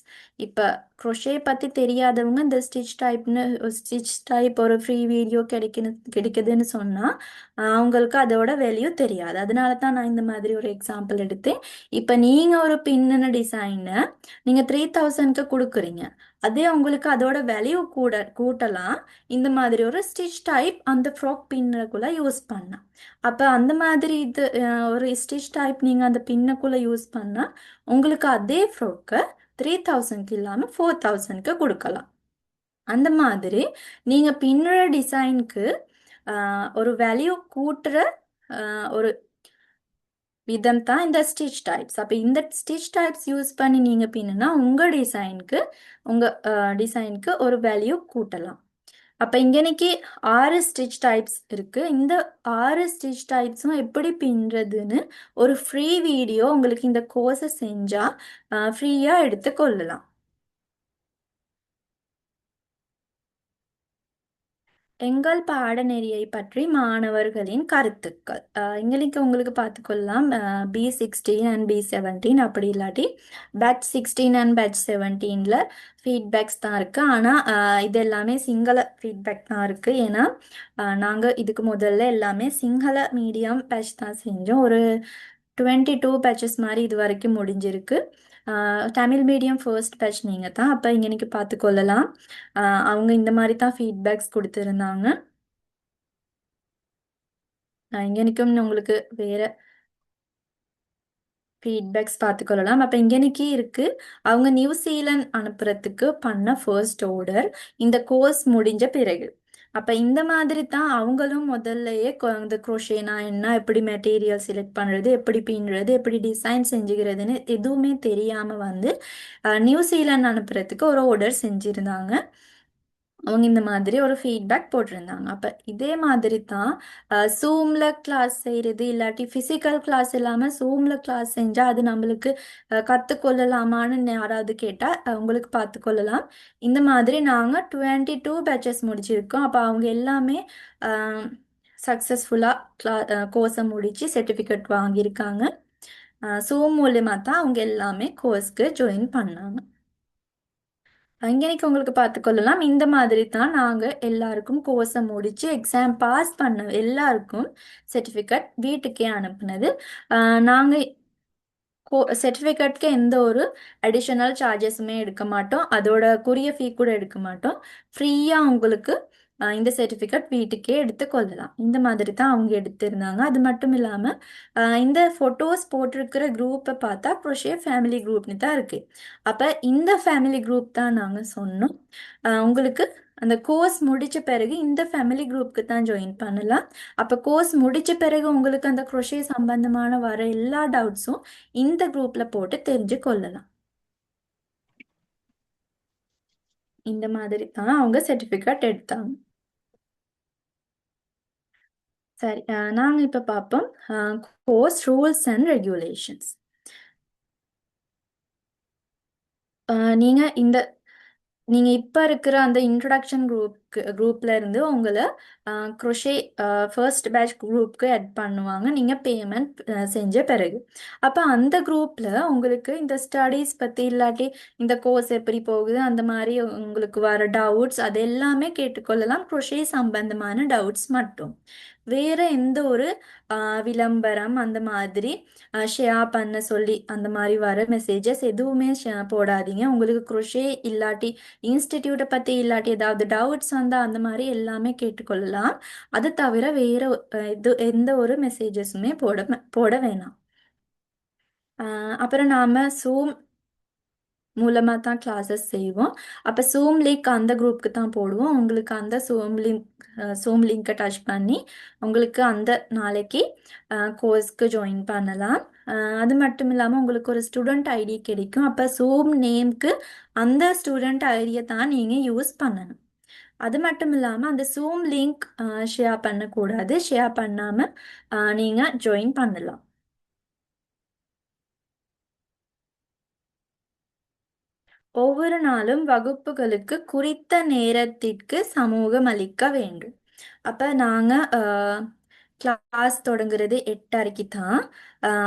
Speaker 1: இப்போ க்ரோஷே பற்றி தெரியாதவங்க இந்த ஸ்டிச் டைப் ஒரு ஃப்ரீ வீடியோ கிடைக்குதுன்னு சொன்னால் அவங்களுக்கு அதோட வேல்யூ தெரியாது. அதனால தான் நான் இந்த மாதிரி ஒரு எக்ஸாம்பிள் எடுத்தேன். இப்போ நீங்கள் ஒரு பின்னுன டிசைனை நீங்கள் 3000க்கு கொடுக்குறீங்க, அதே உங்களுக்கு அதோட வேல்யூ கூட்டலாம் இந்த மாதிரி ஒரு ஸ்டிச் டைப் அந்த ஃப்ராக் பின்னுக்குள்ளே யூஸ் பண்ணலாம். அப்போ அந்த மாதிரி ஒரு ஸ்டிச் டைப் நீங்கள் அந்த பின்னுக்குள்ளே யூஸ் பண்ணால் உங்களுக்கு அதே ஃப்ராக்கை 3000க்கு இல்லாமல் 4000க்கு கொடுக்கலாம். அந்த மாதிரி நீங்கள் பின்னுற டிசைனுக்கு ஒரு வேல்யூ கூட்டுற ஒரு விதம் தான் இந்த ஸ்டிச் டைப்ஸ். அப்போ இந்த ஸ்டிச் டைப்ஸ் யூஸ் பண்ணி நீங்கள் பின்னுனா உங்கள் டிசைனுக்கு ஒரு வேல்யூ கூட்டலாம். அப்போ இங்கனைக்கு 6 ஸ்டிச் டைப்ஸ் இருக்குது. இந்த 6 ஸ்டிச் டைப்ஸும் எப்படி பின்னுறதுன்னு ஒரு ஃப்ரீ வீடியோ உங்களுக்கு இந்த கோர்ஸை செஞ்சால் ஃப்ரீயாக எடுத்துக்கொள்ளலாம். எங்கள் பாடநெறியை பற்றி மாணவர்களின் கருத்துக்கள். எங்களுக்கு உங்களுக்கு பார்த்துக்கொள்ளலாம் B16 அண்ட் B17, அப்படி இல்லாட்டி பேட்ச் 16 அண்ட் பேட்ச் 17ல் ஃபீட்பேக்ஸ் தான் இருக்குது. ஆனால் இது எல்லாமே சிங்கள ஃபீட்பேக் தான் இருக்குது. ஏன்னா நாங்கள் இதுக்கு முதல்ல எல்லாமே சிங்கள மீடியம் பேட்ச் தான் செஞ்சோம். ஒரு 22 பேட்சஸ் மாதிரி இது வரைக்கும் முடிஞ்சிருக்கு. தமிழ் மீடியம் ஃபர்ஸ்ட் பேட்ச் நீங்கள் தான். அப்போ இங்கே பார்த்துக்கொள்ளலாம் அவங்க இந்த மாதிரி தான் ஃபீட்பேக்ஸ் கொடுத்துருந்தாங்க. இங்கேனிக்கும் உங்களுக்கு வேறு ஃபீட்பேக்ஸ் பார்த்துக்கொள்ளலாம். அப்போ இங்கேனிக்கு இருக்குது அவங்க நியூசிலாந்து அனுப்புறதுக்கு பண்ண ஃபர்ஸ்ட் ஆர்டர் இந்த கோர்ஸ் முடிஞ்ச பிறகு. அப்போ இந்த மாதிரி தான் அவங்களும் முதல்லையே இந்த குரோஷேனா என்ன, எப்படி மெட்டீரியல் செலக்ட் பண்ணுறது, எப்படி பின்னுறது, எப்படி டிசைன் செஞ்சுக்கிறதுன்னு எதுவுமே தெரியாமல் வந்து நியூசிலாந்து அனுப்புறதுக்கு ஒரு ஆர்டர் செஞ்சுருந்தாங்க. அவங்க இந்த மாதிரி ஒரு ஃபீட்பேக் போட்டிருந்தாங்க. அப்போ இதே மாதிரி தான் ஜூமில் கிளாஸ் செய்கிறது, இல்லாட்டி ஃபிசிக்கல் கிளாஸ் இல்லாமல் ஜூமில் கிளாஸ் செஞ்சால் அது நம்மளுக்கு கற்றுக்கொள்ளலாமான்னு யாராவது கேட்டால் உங்களுக்கு பார்த்துக்கொள்ளலாம். இந்த மாதிரி நாங்கள் 22 பேட்சஸ் முடிச்சிருக்கோம். அப்போ அவங்க எல்லாமே சக்ஸஸ்ஃபுல்லாக கோர்ஸை முடித்து சர்டிஃபிகேட் வாங்கியிருக்காங்க. ஜூம் மூலியமாக தான் அவங்க எல்லாமே கோர்ஸ்க்கு ஜாயின் பண்ணாங்க. அங்கனைக்கு உங்களுக்கு பார்த்துக்கொள்ளலாம். இந்த மாதிரி தான் நாங்கள் எல்லாருக்கும் கோர்ஸை முடித்து எக்ஸாம் பாஸ் பண்ண எல்லாருக்கும் சர்டிஃபிகேட் வீட்டுக்கே அனுப்புனது. நாங்கள் சர்டிஃபிகேட்க்கு எந்த ஒரு அடிஷனல் சார்ஜஸுமே எடுக்க மாட்டோம். அதோட குரிய ஃபீ கூட எடுக்க மாட்டோம். ஃப்ரீயாக உங்களுக்கு இந்த சர்டிஃபிகேட் வீட்டுக்கே எடுத்து கொள்ளலாம். இந்த மாதிரி தான் அவங்க எடுத்திருந்தாங்க. அது மட்டும் இல்லாமல் இந்த ஃபோட்டோஸ் போட்டிருக்கிற குரூப்பை பார்த்தா க்ரோஷே ஃபேமிலி குரூப்னு தான் இருக்குது. அப்போ இந்த ஃபேமிலி குரூப் தான் நாங்கள் சொன்னோம். உங்களுக்கு அந்த கோர்ஸ் முடித்த பிறகு இந்த ஃபேமிலி குரூப்புக்கு தான் ஜாயின் பண்ணலாம். அப்போ கோர்ஸ் முடித்த பிறகு உங்களுக்கு அந்த க்ரோஷே சம்பந்தமான வர எல்லா டவுட்ஸும் இந்த குரூப்பில் போட்டு தெரிஞ்சு கொள்ளலாம். இந்த மாதிரி தான் அவங்க சர்டிஃபிகேட் எடுத்தாங்க. சரி, நாங்கள் இப்போ பார்ப்போம் கோர்ஸ் ரூல்ஸ் அண்ட் ரெகுலேஷன்ஸ். நீங்கள் நீங்கள் இப்போ இருக்கிற அந்த இன்ட்ரடக்ஷன் குரூப்பில் இருந்து உங்களை க்ரோஷே ஃபர்ஸ்ட் பேட்ச் குரூப்புக்கு ஆட் பண்ணுவாங்க நீங்கள் பேமெண்ட் செஞ்ச பிறகு. அப்போ அந்த குரூப்பில் உங்களுக்கு இந்த ஸ்டடீஸ் பற்றி இல்லாட்டி இந்த கோர்ஸ் எப்படி போகுது அந்த மாதிரி உங்களுக்கு வர டவுட்ஸ் அது எல்லாமே கேட்டுக்கொள்ளலாம். க்ரோஷே சம்பந்தமான டவுட்ஸ் மட்டும். வேறு எந்த ஒரு விளம்பரம் அந்த மாதிரி ஷேர் பண்ண சொல்லி அந்த மாதிரி வர மெசேஜஸ் எதுவுமே போடாதீங்க. உங்களுக்கு க்ரோஷே இல்லாட்டி இன்ஸ்டிடியூட்டை பற்றி இல்லாட்டி ஏதாவது டவுட்ஸ் வந்தால் அந்த மாதிரி எல்லாமே கேட்டுக்கொள்ளலாம். அது தவிர வேறு எந்த ஒரு மெசேஜஸுமே போட வேணாம். அப்புறம் நாம் Zoom மூலமாக தான் கிளாஸஸ் செய்வோம். அப்போ Zoom லிங்க் அந்த குரூப்புக்கு தான் போடுவோம். உங்களுக்கு அந்த Zoom லிங்கை டச் பண்ணி உங்களுக்கு அந்த நாளைக்கு கோர்ஸ்க்கு ஜாயின் பண்ணலாம். அது மட்டும் இல்லாமல் உங்களுக்கு ஒரு ஸ்டூடெண்ட் ஐடி கிடைக்கும். அப்போ Zoom நேம்க்கு அந்த ஸ்டூடெண்ட் ஐடியை தான் நீங்கள் யூஸ் பண்ணணும். அது மட்டும் இல்லாமல் அந்த Zoom லிங்க் ஷேர் பண்ணக்கூடாது. ஷேர் பண்ணாமல் நீங்கள் ஜாயின் பண்ணலாம். ஒவ்வொரு நாளும் வகுப்புகளுக்கு குறித்த நேரத்திற்கு சமூகம் அளிக்க வேண்டும். அப்போ நாங்கள் கிளாஸ் தொடங்குறது 8:30க்கு தான்.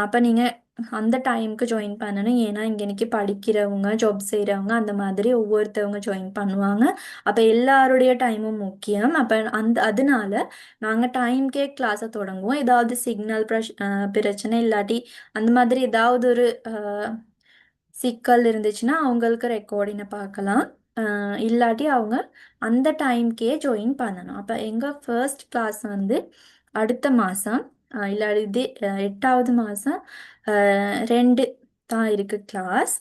Speaker 1: அப்போ நீங்கள் அந்த டைமுக்கு ஜாயின் பண்ணணும். ஏன்னா இங்கே இன்னைக்கு படிக்கிறவங்க ஜாப் செய்கிறவங்க அந்த மாதிரி ஒவ்வொருத்தவங்க ஜாயின் பண்ணுவாங்க. அப்போ எல்லாருடைய டைமும் முக்கியம். அப்போ அதனால நாங்கள் டைம்கே கிளாஸை தொடங்குவோம். ஏதாவது சிக்னல் பிரச்சனை இல்லாட்டி அந்த மாதிரி ஏதாவது ஒரு சிக்கல் இருந்துச்சுன்னா அவங்களுக்கு ரெக்கார்டிங்கை பார்க்கலாம். இல்லாட்டி அவங்க அந்த டைம்க்கே ஜாயின் பண்ணணும். அப்போ எங்கள் ஃபர்ஸ்ட் கிளாஸ் வந்து அடுத்த மாதம் இல்லாட்டி இது 8வது மாதம் 2 தான் இருக்குது கிளாஸ்.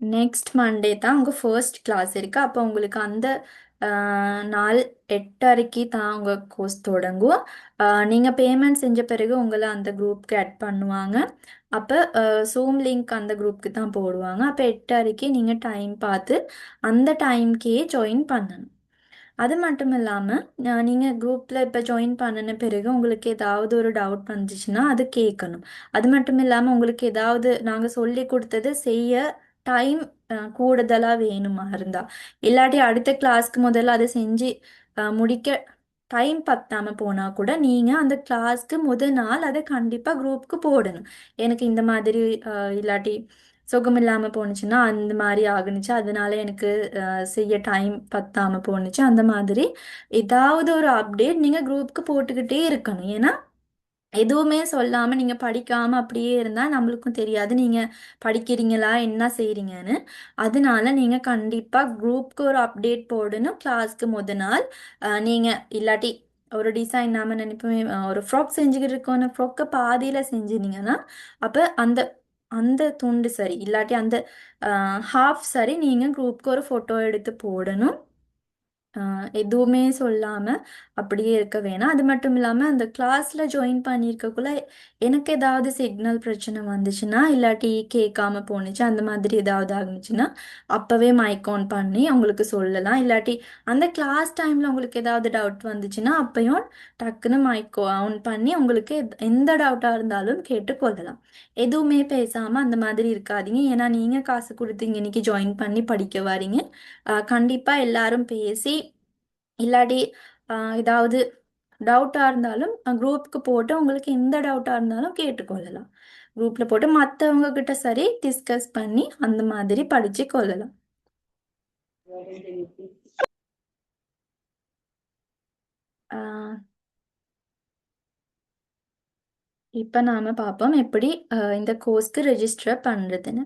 Speaker 1: நெக்ஸ்ட் மண்டே தான் உங்கள் ஃபர்ஸ்ட் கிளாஸ் இருக்குது. அப்போ உங்களுக்கு அந்த நாள் 8:30க்கு தான் உங்கள் கோர்ஸ் தொடங்கும். நீங்கள் பேமெண்ட் செஞ்ச பிறகு உங்களை அந்த குரூப்க்கு ஆட் பண்ணுவாங்க. அப்போ Zoom லிங்க் அந்த குரூப்க்கு தான் போடுவாங்க. அப்போ 8:30க்கு நீங்கள் டைம் பார்த்து அந்த டைம்க்கே ஜாயின் பண்ணணும். அது மட்டும் இல்லாமல் நீங்கள் குரூப்பில் இப்போ ஜாயின் பண்ணின பிறகு உங்களுக்கு ஏதாவது ஒரு டவுட் வந்துச்சுன்னா அது கேட்கணும். அது மட்டும் இல்லாமல் உங்களுக்கு ஏதாவது நாங்கள் சொல்லி கொடுத்தது செய்ய டைம் கூடுதலாக வேணுமா இருந்தால் இல்லாட்டி அடுத்த கிளாஸ்க்கு முதல்ல அதை செஞ்சு முடிக்க டைம் பத்தாமல் போனால் கூட நீங்கள் அந்த கிளாஸ்க்கு முதல் நாள் அதை கண்டிப்பாக குரூப்புக்கு போடணும். எனக்கு இந்த மாதிரி இல்லாட்டி சுகம் இல்லாமல் போணுச்சுன்னா அந்த மாதிரி ஆகுனுச்சு, அதனால எனக்கு செய்ய டைம் பத்தாமல் போணுச்சு. அந்த மாதிரி ஏதாவது ஒரு அப்டேட் நீங்கள் குரூப்புக்கு போட்டுக்கிட்டே இருக்கணும். ஏன்னா எதுவுமே சொல்லாமல் நீங்கள் படிக்காமல் அப்படியே இருந்தால் நம்மளுக்கும் தெரியாது நீங்கள் படிக்கிறீங்களா என்ன செய்கிறீங்கன்னு. அதனால நீங்கள் கண்டிப்பாக குரூப்புக்கு ஒரு அப்டேட் போடணும் கிளாஸ்க்கு முத நாள். நீங்கள் இல்லாட்டி ஒரு டிசைன் நாம நினைப்போமே ஒரு ஃப்ராக் செஞ்சுக்கிட்டு இருக்கோன்னு ஃப்ராக்கை பாதியில் செஞ்சுனீங்கன்னா அப்போ அந்த அந்த துண்டு சரி இல்லாட்டி அந்த ஹாஃப் சரி நீங்கள் குரூப்புக்கு ஒரு ஃபோட்டோ எடுத்து போடணும். எதுவுமே சொல்லாமல் அப்படியே இருக்க வேணாம். அது மட்டும் இல்லாமல் அந்த கிளாஸில் ஜாயின் பண்ணியிருக்கக்குள்ள எனக்கு ஏதாவது சிக்னல் பிரச்சனை வந்துச்சுன்னா இல்லாட்டி கேட்காம போணுச்சு அந்த மாதிரி ஏதாவது ஆகுச்சுன்னா அப்போவே மைக் ஆன் பண்ணி அவங்களுக்கு சொல்லலாம். இல்லாட்டி அந்த கிளாஸ் டைமில் உங்களுக்கு ஏதாவது டவுட் வந்துச்சுன்னா அப்பையும் டக்குன்னு மைக் ஆன் பண்ணி உங்களுக்கு எந்த டவுட்டாக இருந்தாலும் கேட்டுக்கொள்ளலாம். எதுவுமே பேசாமல் அந்த மாதிரி இருக்காதீங்க. ஏன்னா நீங்கள் காசு கொடுத்தீங்க இன்னைக்கு ஜாயின் பண்ணி படிக்க வரீங்க. கண்டிப்பாக எல்லாரும் பேசி இல்லாட்டி ஏதாவது டவுட்டாக இருந்தாலும் குரூப்புக்கு போட்டு உங்களுக்கு எந்த டவுட்டாக இருந்தாலும் கேட்டுக்கொள்ளலாம். குரூப்பில் போட்டு மற்றவங்க கிட்ட சரி டிஸ்கஸ் பண்ணி அந்த மாதிரி படித்து கொள்ளலாம். இப்போ நாம் பார்ப்போம் எப்படி இந்த கோர்ஸ்க்கு ரெஜிஸ்டர் பண்ணுறதுன்னு.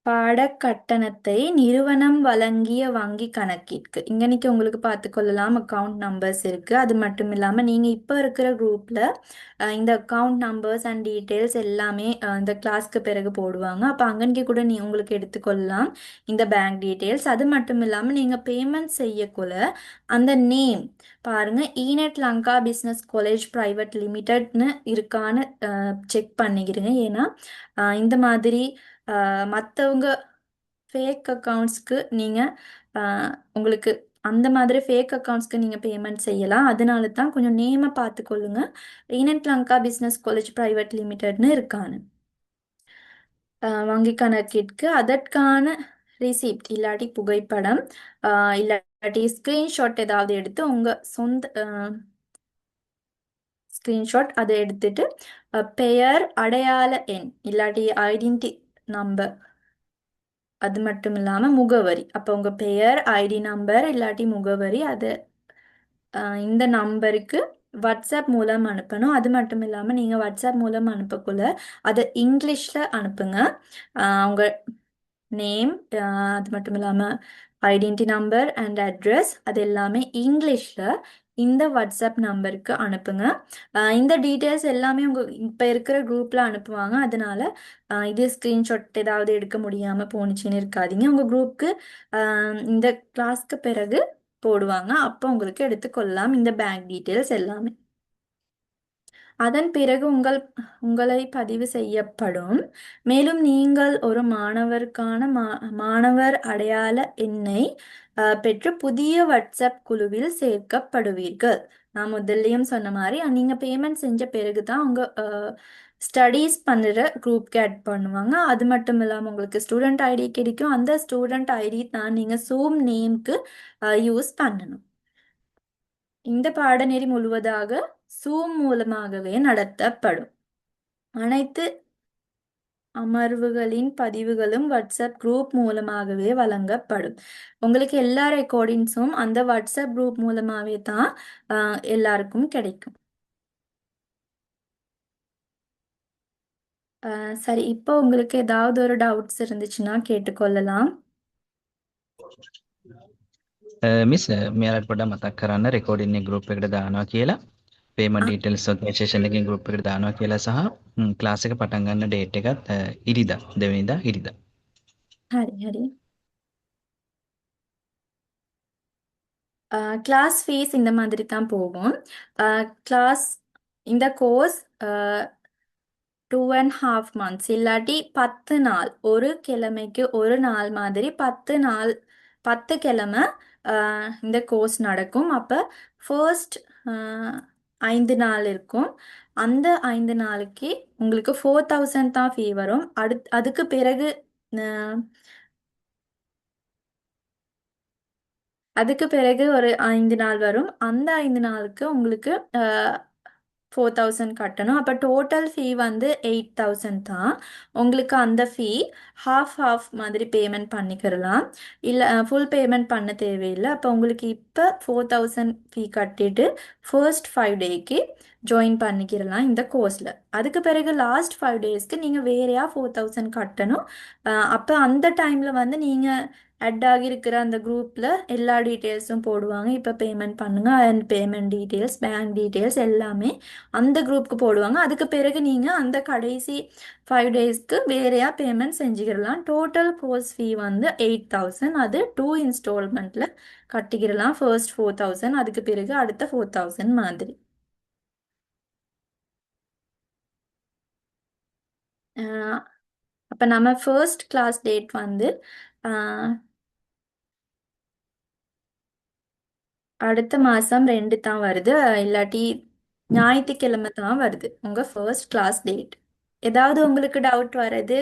Speaker 1: பாடக்கட்டணத்தை நிறுவனம் வழங்கிய வங்கி கணக்கிற்கு இங்கனைக்கு உங்களுக்கு பார்த்துக்கொள்ளலாம் அக்கவுண்ட் நம்பர்ஸ் இருக்குது. அது மட்டும் இல்லாமல் நீங்கள் இப்போ இருக்கிற குரூப்பில் இந்த அக்கவுண்ட் நம்பர்ஸ் அண்ட் டீட்டெயில்ஸ் எல்லாமே இந்த கிளாஸ்க்கு பிறகு போடுவாங்க. அப்போ அங்கனைக்கு கூட உங்களுக்கு எடுத்துக்கொள்ளலாம் இந்த பேங்க் டீட்டெயில்ஸ். அது மட்டும் இல்லாமல் நீங்கள் பேமெண்ட் செய்யக்குள்ள அந்த நேம் பாருங்கள், ஈநெட் லங்கா பிஸ்னஸ் காலேஜ் ப்ரைவேட் லிமிடெட்னு இருக்கான்னு செக் பண்ணிக்கிறேங்க. ஏன்னா இந்த மாதிரி மற்றவங்க ஃபேக் அக்கௌண்ட்ஸ்க்கு நீங்கள் உங்களுக்கு அந்த மாதிரி ஃபேக் அக்கௌண்ட்ஸ்க்கு நீங்கள் பேமெண்ட் செய்யலாம். அதனால தான் கொஞ்சம் நேமை பார்த்துக்கொள்ளுங்க. ஈனட் லங்கா பிஸ்னஸ் காலேஜ் ப்ரைவேட் லிமிடெட்னு இருக்கான்னு வங்கி கணக்கிற்கு அதற்கான ரிசிப்ட் இல்லாட்டி புகைப்படம் இல்லாட்டி ஸ்க்ரீன்ஷாட் ஏதாவது எடுத்து உங்கள் சொந்த ஸ்க்ரீன்ஷாட் அதை எடுத்துட்டு பெயர் அடையாள எண் இல்லாட்டி ஐடென்டி நம்பர் அது மட்டும் இல்லாமல் முகவரி. அப்போ உங்கள் பெயர் ஐடி நம்பர் இல்லாட்டி முகவரி அது இந்த நம்பருக்கு வாட்ஸ்அப் மூலம் அனுப்பணும். அது மட்டும் இல்லாமல் நீங்கள் வாட்ஸ்அப் மூலம் அனுப்பக்குள்ள அதை இங்கிலீஷில் அனுப்புங்க. உங்கள் நேம் அது மட்டும் இல்லாமல் ஐடென்டி நம்பர் அண்ட் அட்ரஸ் அது எல்லாமே இங்கிலீஷில் இந்த வாட்ஸ்அப் நம்பருக்கு அனுப்புங்க. இந்த டீட்டெயில்ஸ் எல்லாமே உங்கள் இப்போ இருக்கிற குரூப்பில் அனுப்புவாங்க. அதனால இது ஸ்க்ரீன்ஷாட் ஏதாவது எடுக்க முடியாமல் போணுச்சுன்னு இருக்காதீங்க. உங்கள் குரூப்புக்கு இந்த கிளாஸ்க்கு பிறகு போடுவாங்க. அப்போ உங்களுக்கு எடுத்துக்கொள்ளலாம் இந்த பேங்க் டீட்டெயில்ஸ் எல்லாமே. அதன் பிறகு உங்களை பதிவு செய்யப்படும். மேலும் நீங்கள் ஒரு மாணவருக்கான மாணவர் அடையாள எண்ணை பெற்று புதிய வாட்ஸ்அப் குழுவில் சேர்க்கப்படுவீர்கள். நான் முதல்லையும் சொன்ன மாதிரி நீங்கள் பேமெண்ட் செஞ்ச பிறகு தான் உங்கள் ஸ்டடீஸ் பண்ணுற குரூப்க்கு ஆட் பண்ணுவாங்க. அது மட்டும் இல்லாமல் உங்களுக்கு ஸ்டூடெண்ட் ஐடி கிடைக்கும். அந்த ஸ்டூடெண்ட் ஐடி தான் நீங்கள் சூம் நேம்க்கு யூஸ் பண்ணணும். இந்த பாடநெறி முழுவதாக சூம் மூலமாகவே நடத்தப்படும். அனைத்து அமர்வுகளின் பதிவுகளும் வாட்ஸ்அப் குரூப் மூலமாகவே வழங்கப்படும். உங்களுக்கு எல்லா ரெக்கார்டிங்ஸும் அந்த வாட்ஸ்அப் குரூப் மூலமாகவே தான் எல்லாருக்கும் கிடைக்கும். சரி, இப்போ உங்களுக்கு ஏதாவது ஒரு டவுட்ஸ் இருந்துச்சுன்னா கேட்டுக்கொள்ளலாம்.
Speaker 2: මිස් මෙයාලට පොඩ්ඩක් මතක් කරන්න රෙකෝඩින් එක ගෲප් එකට දානවා කියලා පේමන්ට් ඩීටේල්ස් ඔතනයිසේෂන් එකකින් ගෲප් එකට දානවා කියලා සහ ක්ලාස් එක පටන් ගන්න ඩේට් එකත් ඉරිදා දෙවෙනිදා ඉරිදා.
Speaker 1: හරි හරි. கிளாஸ் ஃபீஸ் இந்த மாதிரி தான் போகும். கிளாஸ் இந்த கோர்ஸ் 2.5 months இல்லாட்டி 10 நாள், ஒரு கிழமைக்கு ஒரு நாள் மாதிரி 10 நாள் 10 கிழமை இந்த கோர்ஸ் நடக்கும். அப்போ ஃபர்ஸ்ட் 5 நாள் இருக்கும். அந்த 5 நாளைக்கு உங்களுக்கு 4000 தான் ஃபீ வரும். அதுக்கு பிறகு ஒரு 5 நாள் வரும். அந்த 5 நாளுக்கு உங்களுக்கு 4000 கட்டணும். அப்போ டோட்டல் ஃபீ வந்து 8000 தான். உங்களுக்கு அந்த ஃபீ ஹாஃப் மாதிரி பேமெண்ட் பண்ணிக்கிறலாம். இல்லை ஃபுல் பேமெண்ட் பண்ண தேவையில்லை. அப்போ உங்களுக்கு இப்போ 4000 ஃபீ கட்டிட்டு ஃபர்ஸ்ட் 5 டேக்கு ஜாயின் பண்ணிக்கிறலாம் இந்த கோர்ஸில். அதுக்கு பிறகு லாஸ்ட் 5 டேஸ்க்கு நீங்கள் வேறையாக 4000 கட்டணும். அப்போ அந்த டைமில் வந்து நீங்கள் அட் ஆகியிருக்கிற அந்த குரூப்பில் எல்லா டீட்டெயில்ஸும் போடுவாங்க. இப்போ பேமெண்ட் பண்ணுங்க and payment details, bank details எல்லாமே அந்த குரூப்புக்கு போடுவாங்க. அதுக்கு பிறகு நீங்கள் அந்த கடைசி 5 டேஸ்க்கு வேறையா பேமெண்ட் செஞ்சுக்கிடலாம். டோட்டல் கோர்ஸ் ஃபீ வந்து 8000. அது 2 இன்ஸ்டால்மெண்ட்டில் கட்டிக்கிடலாம். ஃபர்ஸ்ட் 4000, அதுக்கு பிறகு அடுத்த 4000 மாதிரி. அப்போ நம்ம ஃபர்ஸ்ட் கிளாஸ் டேட் வந்து ஆஹ், அடுத்த மாதம் 2 தான் வருது. இல்லாட்டி ஞாயிற்றுக்கிழமை தான் வருது உங்கள் ஃபர்ஸ்ட் கிளாஸ் டேட். ஏதாவது உங்களுக்கு டவுட் வர்றது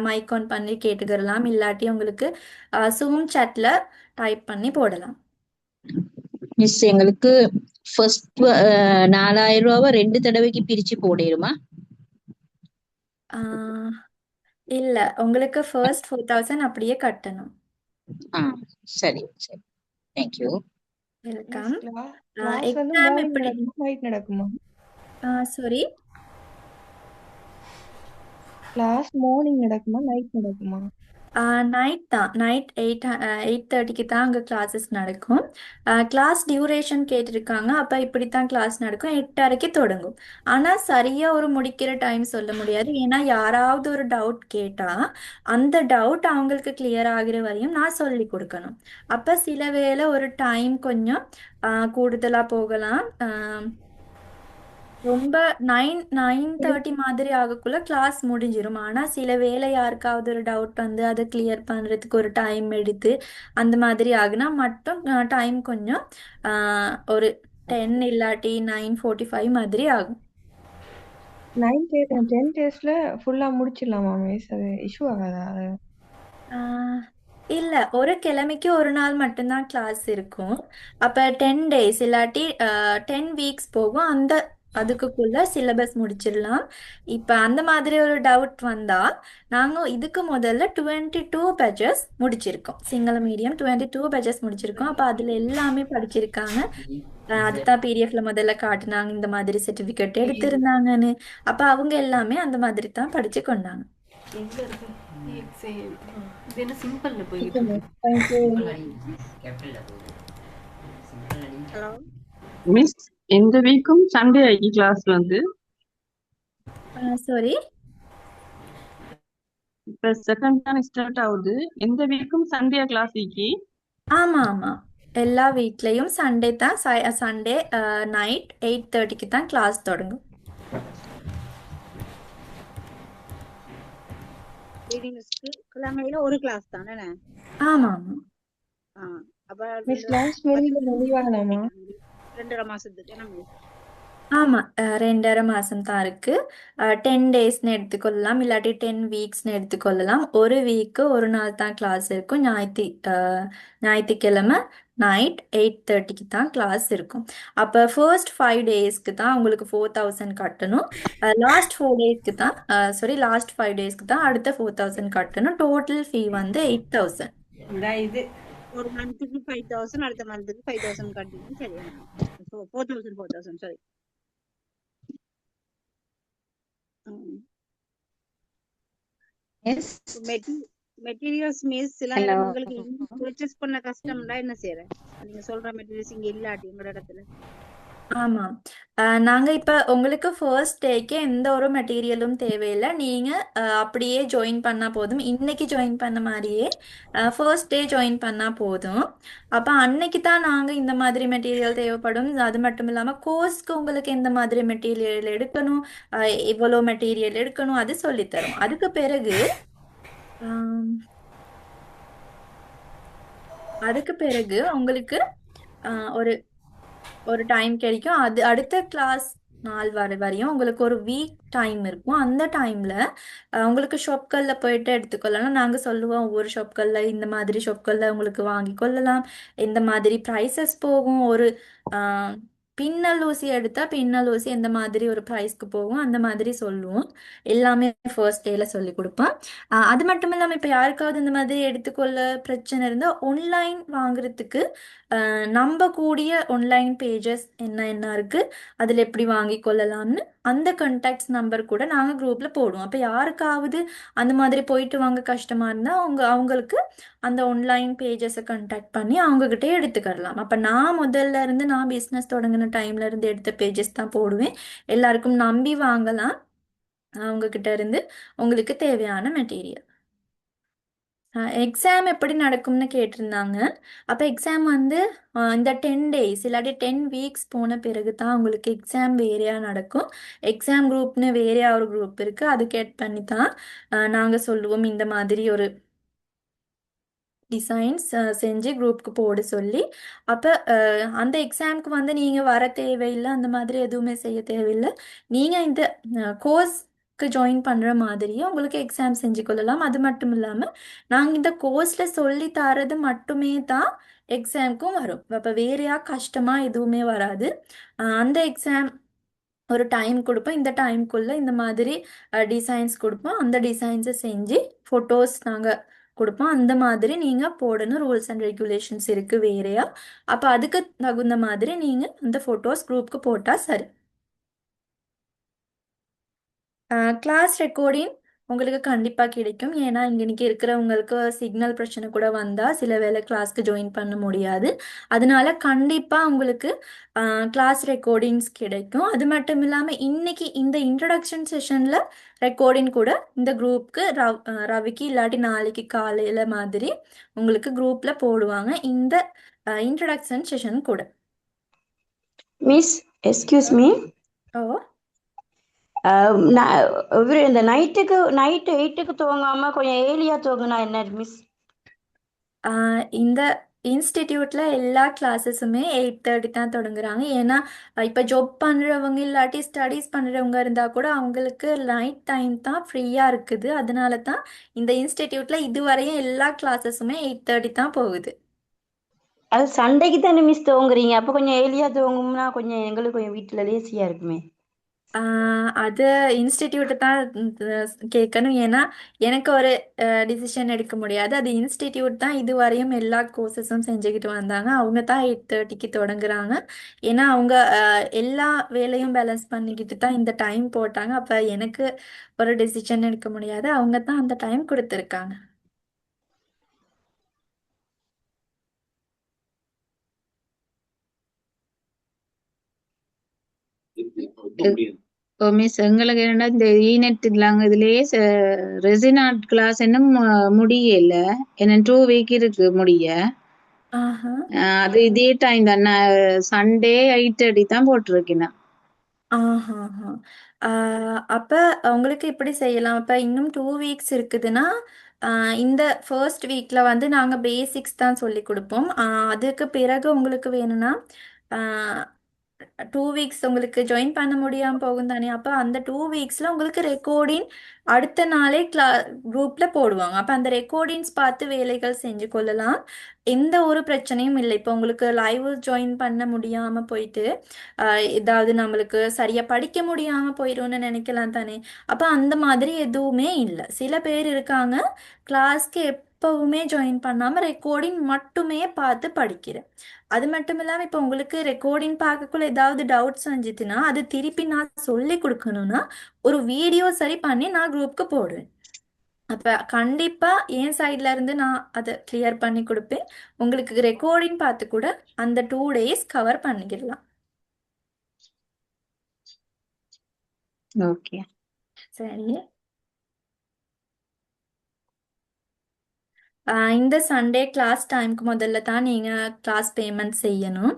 Speaker 1: மைக் ஆன் பண்ணி கேட்டுக்கிறலாம். இல்லாட்டி உங்களுக்கு சூம் சாட்டில் டைப் பண்ணி போடலாம்.
Speaker 3: மிஸ் எங்களுக்கு ஃபர்ஸ்ட் 4000 ரூபாவை 2 தடவைக்கு பிரிச்சு போடிருமா?
Speaker 1: இல்லை, உங்களுக்கு ஃபர்ஸ்ட் 4000 அப்படியே கட்டணும்.
Speaker 3: ஆ சரி சரி, தேங்க்யூ.
Speaker 1: வெல்கம்.
Speaker 4: கிளாஸ் வந்து
Speaker 1: எக்ஸாம்
Speaker 4: மார்னிங்
Speaker 1: எப்படி?
Speaker 4: நடக்குமா நைட் நடக்குமா?
Speaker 1: சாரி,
Speaker 4: கிளாஸ் மார்னிங் நடக்குமா நைட் நடக்குமா?
Speaker 1: நைட் தான். நைட் 8:30க்கு தான் அங்கே கிளாஸஸ் நடக்கும். கிளாஸ் டியூரேஷன் கேட்டிருக்காங்க. அப்போ இப்படி தான் கிளாஸ் நடக்கும். 8:30க்கு தொடங்கும். ஆனால் சரியாக ஒரு முடிக்கிற டைம் சொல்ல முடியாது. ஏன்னா யாராவது ஒரு டவுட் கேட்டால் அந்த டவுட் அவங்களுக்கு கிளியர் ஆகிற வரையும் நான் சொல்லி கொடுக்கணும். அப்போ சில வேளை ஒரு டைம் கொஞ்சம் கூடுதலாக போகலாம். ரொம்ப 9:30 மாதிரி ஆகக்குள்ள கிளாஸ் முடிஞ்சிரும். ஆனால் சில வேளை யாருக்காவது ஒரு டவுட் வந்து அதை கிளியர் பண்ணுறதுக்கு ஒரு டைம் எடுத்து அந்த மாதிரி ஆகுனா மட்டும் டைம் கொஞ்சம் ஒரு 10 இல்லாட்டி 9:45 மாதிரி ஆகும்.
Speaker 4: 10 டேஸ்ல ஃபுல்லா முடிச்சிடலாமா மிஸ்? அது இஷ்யூ ஆகாதா அது?
Speaker 1: இல்லை, ஒரு கிழமைக்கு ஒரு நாள் மட்டும்தான் கிளாஸ் இருக்கும். அப்போ 10 டேஸ் இல்லாட்டி 10 வீக்ஸ் போகும். அதுக்குள்ள சிலபஸ் முடிச்சிடலாம். இப்போ அந்த மாதிரி ஒரு டவுட் வந்தால் நாங்கள் இதுக்கு முதல்ல 22 பேஜஸ் முடிச்சிருக்கோம். சிங்கள மீடியம் 22 பேஜஸ் முடிச்சிருக்கோம். அப்போ அதில் எல்லாமே படிச்சிருக்காங்க. அதுதான் பிடிஎஃப்ல முதல்ல காட்டுனாங்க இந்த மாதிரி சர்டிஃபிகேட் எடுத்திருந்தாங்கன்னு. அப்போ அவங்க எல்லாமே அந்த மாதிரி தான் படிச்சு கொண்டாங்க.
Speaker 5: எங்க இருக்கு இது என்ன சிம்பிள்ல போயிட்டு
Speaker 4: ஓகே
Speaker 5: இருக்கு.
Speaker 4: Miss, thank you.
Speaker 6: ஹலோ
Speaker 7: மிஸ், எந்த வீக்கும் சண்டே ஆகி கிளாஸ் வந்து
Speaker 1: சாரி,
Speaker 7: இப்ப செகண்ட் தான் ஸ்டார்ட் ஆகுது. எந்த வீக்கும் சண்டே கிளாஸ் ஆகி
Speaker 1: ஆமாம் ஆமாம், எல்லா வீட்லேயும் சண்டே தான். சண்டே நைட் 8:30க்கு தான் கிளாஸ் தொடங்கும்.
Speaker 6: ரீடிங்ஸ்க்கு கிழமையில ஒரு கிளாஸ் தானே?
Speaker 1: ஆமாம் ஆமாம்.
Speaker 6: ஆ, அப்ப
Speaker 4: மிஸ் கிளாஸ் முடிஞ்சு முடிவாகலாமா?
Speaker 6: 2.5 மாசத்துக்கு என்ன மிஸ்?
Speaker 1: ஆமாம், 2.5 மாதம் தான் இருக்குது. 10 டேஸ்னு எடுத்துக்கொள்ளலாம், இல்லாட்டி 10 வீக்ஸ்னு எடுத்துக்கொள்ளலாம். ஒரு வீக்கு ஒரு நாள் தான் கிளாஸ் இருக்கும். ஞாயிற்றுக்கிழமை நைட் 8:30க்கு தான் கிளாஸ் இருக்கும். அப்போ ஃபர்ஸ்ட் 5 டேஸ்க்கு தான் உங்களுக்கு 4000 கட்டணும். லாஸ்ட் 5 டேஸ்க்கு தான் அடுத்த 4000 கட்டணும். டோட்டல் ஃபீ வந்து 8000.
Speaker 5: இது
Speaker 6: ஒரு மந்த்துக்கு 5000, அடுத்த மந்த்துக்கு 5000 கட்டிங்க. சரி, 4000 சரி.
Speaker 3: எஸ்,
Speaker 6: மெட்டீரியல்ஸ் மிஸ் சில
Speaker 3: ஹலோ.
Speaker 6: நேரம் உங்களுக்கு பர்ச்சேஸ் பண்ண கஷ்டம்னா என்ன செய்யறேன்? நீங்க சொல்ற மெட்டீரியல்ஸ் இங்க இல்லாட்டி உங்களோட இடத்துல
Speaker 1: ஆமாம், நாங்கள் இப்போ உங்களுக்கு ஃபர்ஸ்ட் டேக்கே எந்த ஒரு மெட்டீரியலும் தேவையில்லை. நீங்கள் அப்படியே ஜாயின் பண்ணால் போதும். இன்னைக்கு ஜாயின் பண்ண மாதிரியே ஃபர்ஸ்ட் டே ஜாயின் பண்ணால் போதும். அப்போ அன்னைக்கு தான் நாங்கள் இந்த மாதிரி மெட்டீரியல் தேவைப்படும். அது மட்டும் இல்லாமல் கோர்ஸ்க்கு உங்களுக்கு எந்த மாதிரி மெட்டீரியல் எடுக்கணும், எவ்வளோ மெட்டீரியல் எடுக்கணும், அது சொல்லித்தரோம். அதுக்கு பிறகு ஆம், உங்களுக்கு ஒரு ஒரு டைம் கிடைக்கும். அது அடுத்த கிளாஸ் நாள் வரையும் உங்களுக்கு ஒரு வீக் டைம் இருக்கும். அந்த டைமில் உங்களுக்கு ஷாப்களில் போயிட்டு எடுத்துக்கொள்ளலாம். நாங்கள் சொல்லுவோம் ஒவ்வொரு ஷாப்களில் இந்த மாதிரி ஷாப்களில் உங்களுக்கு வாங்கி கொள்ளலாம். இந்த மாதிரி ப்ரைஸஸ் போகும். ஒரு பின்னல் ஊசி எடுத்தா பின்னல் ஊசி எந்த மாதிரி ஒரு ப்ரைஸ்க்கு போகும் அந்த மாதிரி சொல்லுவோம். எல்லாமே ஃபர்ஸ்ட் டேல சொல்லி கொடுப்போம். அது மட்டும் இல்லாமல் இப்போ யாருக்காவது இந்த மாதிரி எடுத்துக்கொள்ள பிரச்சனை இருந்தால் ஆன்லைன் வாங்குறதுக்கு நம்பக்கூடிய ஆன்லைன் பேஜஸ் என்ன என்ன இருக்குது, அதில் எப்படி வாங்கி கொள்ளலாம்னு அந்த கான்டாக்ட்ஸ் நம்பர் கூட நாங்கள் குரூப்பில் போடுவோம். அப்போ யாருக்காவது அந்த மாதிரி போயிட்டு வாங்க கஷ்டமாக இருந்தால் அவங்களுக்கு அந்த ஆன்லைன் பேஜஸை கான்டாக்ட் பண்ணி அவங்கக்கிட்டே எடுத்துக்கிடலாம். அப்போ நான் முதல்ல இருந்து நான் பிஸ்னஸ் தொடங்கின டைம்ல இருந்து எடுத்த பேஜஸ் தான் போடுவேன். எல்லாருக்கும் நம்பி வாங்கலாம் அவங்கக்கிட்ட இருந்து உங்களுக்கு தேவையான மெட்டீரியல். எக்ஸாம் எப்படி நடக்கும்னு கேட்டிருந்தாங்க. அப்போ எக்ஸாம் வந்து இந்த 10 டேஸ் இல்லாட்டி 10 வீக்ஸ் போன பிறகு தான் உங்களுக்கு எக்ஸாம் வேறையா நடக்கும். எக்ஸாம் குரூப்னு வேறையா ஒரு குரூப் இருக்குது. அது கேட் பண்ணி தான் நாங்கள் சொல்லுவோம் இந்த மாதிரி ஒரு டிசைன்ஸ் செஞ்சு குரூப்புக்கு போட சொல்லி. அப்போ அந்த எக்ஸாமுக்கு வந்து நீங்கள் வர தேவையில்லை, அந்த மாதிரி எதுவுமே செய்ய தேவையில்லை. நீங்கள் இந்த கோர்ஸ்க்கு ஜாயின் பண்ணுற மாதிரியே உங்களுக்கு எக்ஸாம் செஞ்சு கொள்ளலாம். அது மட்டும் இல்லாமல் நாங்கள் இந்த கோர்ஸில் சொல்லி தரது மட்டுமே தான் எக்ஸாமுக்கும் வரும். அப்போ வேறையா கஷ்டமாக எதுவுமே வராது. அந்த எக்ஸாம் ஒரு டைம் கொடுப்போம். இந்த டைம்குள்ளே இந்த மாதிரி டிசைன்ஸ் கொடுப்போம். அந்த டிசைன்ஸை செஞ்சு ஃபோட்டோஸ் நாங்கள் கொடுப்போம். அந்த மாதிரி நீங்கள் போடணும். ரூல்ஸ் அண்ட் ரெகுலேஷன்ஸ் இருக்குது வேறையா. அப்போ அதுக்கு தகுந்த மாதிரி நீங்கள் அந்த ஃபோட்டோஸ் குரூப்புக்கு போட்டால் சரி. கிளாஸ் ரெக்கார்டிங் உங்களுக்கு கண்டிப்பாக கிடைக்கும். ஏன்னா இன்னைக்கு இருக்கிறவங்களுக்கு சிக்னல் பிரச்சனை கூட வந்தால் சில வேளை கிளாஸ்க்கு ஜாயின் பண்ண முடியாது. அதனால கண்டிப்பாக உங்களுக்கு கிளாஸ் ரெக்கார்டிங்ஸ் கிடைக்கும். அது மட்டும் இல்லாமல் இன்னைக்கு இந்த இன்ட்ரடக்ஷன் செஷனில் ரெக்கார்டிங் கூட இந்த குரூப்புக்கு ரவிக்கு இல்லாட்டி நாளைக்கு காலையில் மாதிரி உங்களுக்கு குரூப்பில் போடுவாங்க இந்த இன்ட்ரடக்ஷன் செஷன் கூட.
Speaker 8: மிஸ் எஸ்கியூஸ் மீ,
Speaker 1: ஓ
Speaker 8: இவரு இந்த நைட்டு 8க்கு துவங்காம கொஞ்சம் ஏர்லியா துவங்கினா என்ன மிஸ்?
Speaker 1: இந்த இன்ஸ்டிடியூட்டில் எல்லா கிளாஸஸுமே 8:30 தான் தொடங்குறாங்க. ஏன்னா இப்போ ஜாப் பண்ணுறவங்க இல்லாட்டி ஸ்டடீஸ் பண்ணுறவங்க இருந்தால் கூட அவங்களுக்கு நைட் டைம் தான் ஃப்ரீயாக இருக்குது. அதனால தான் இந்த இன்ஸ்டிடியூட்டில் இதுவரையும் எல்லா கிளாஸஸுமே 8:30 தான் போகுது.
Speaker 8: அது சண்டேக்கு தானே மிஸ் துவங்குறீங்க? அப்போ கொஞ்சம் ஏர்லியா துவங்கும்னா கொஞ்சம் எங்களுக்கு கொஞ்சம் வீட்டில் லேசியா இருக்குமே.
Speaker 1: அது இன்ஸ்டிடியூட்டை தான் கேட்கணும். ஏன்னா எனக்கு ஒரு டிசிஷன் எடுக்க முடியாது. அது இன்ஸ்டிடியூட் தான் இதுவரையும் எல்லா கோர்சஸும் செஞ்சுக்கிட்டு வந்தாங்க. அவங்க தான் 8:30க்கு தொடங்குறாங்க. ஏன்னா அவங்க எல்லா வேலையும் பேலன்ஸ் பண்ணிக்கிட்டு தான் இந்த டைம் போட்டாங்க. அப்போ எனக்கு ஒரு டிசிஷன் எடுக்க முடியாது. அவங்க தான் அந்த டைம் கொடுத்துருக்காங்க.
Speaker 3: மிஸ் எங்களுக்கு என்னன்னா இந்த ஈநெட் இல்லாங்க இதுலயே ரெசினாட் கிளாஸ் இன்னும் முடியல. என்ன 2 வீக் இருக்கு முடிய.
Speaker 1: ஆஹா
Speaker 3: அது இதே டைம் தான், சண்டே 8:30 தான் போட்டிருக்கேன்.
Speaker 1: ஆஹாஹா அப்போ உங்களுக்கு இப்படி செய்யலாம். அப்போ இன்னும் 2 வீக்ஸ் இருக்குதுன்னா இந்த ஃபர்ஸ்ட் வீக்கில் வந்து நாங்கள் பேசிக்ஸ் தான் சொல்லி கொடுப்போம். அதுக்கு பிறகு உங்களுக்கு வேணும்னா 2 வீக்ஸ் உங்களுக்கு ஜாயின் பண்ண முடியாமல் போகும் தானே. அப்போ அந்த 2 வீக்ஸில் உங்களுக்கு ரெக்கார்டிங் அடுத்த நாளே குரூப்பில் போடுவாங்க. அப்போ அந்த ரெக்கார்டிங்ஸ் பார்த்து வேலைகள் செஞ்சு கொள்ளலாம். எந்த ஒரு பிரச்சனையும் இல்லை. இப்போ உங்களுக்கு லைவ் ஜாயின் பண்ண முடியாமல் போயிட்டு ஏதாவது நம்மளுக்கு சரியாக படிக்க முடியாமல் போயிடும்னு நினைக்கலாம் தானே. அப்போ அந்த மாதிரி எதுவுமே இல்லை. சில பேர் இருக்காங்க கிளாஸ்க்கு எப்பவுமே ஜாயின் பண்ணாமல் ரெக்கார்டிங் மட்டுமே பார்த்து படிக்கிறேன். அது மட்டும் இல்லாமல் இப்போ உங்களுக்கு ரெக்கார்டிங் பார்க்கக்குள்ள ஏதாவது டவுட்ஸ் வந்துச்சுன்னா அது திருப்பி நான் சொல்லி கொடுக்கணும்னா ஒரு வீடியோ சரி பண்ணி நான் குரூப்புக்கு போடுவேன். அப்போ கண்டிப்பாக என் சைட்ல இருந்து நான் அதை கிளியர் பண்ணி கொடுப்பேன். உங்களுக்கு ரெக்கார்டிங் பார்த்து கூட அந்த 2 டேஸ் கவர் பண்ணிக்கிடலாம்.
Speaker 3: ஓகே
Speaker 1: சரி. இந்த சண்டே கிளாஸ் டைமுக்கு முதல்ல தான் நீங்கள் கிளாஸ் பேமெண்ட் செய்யணும்.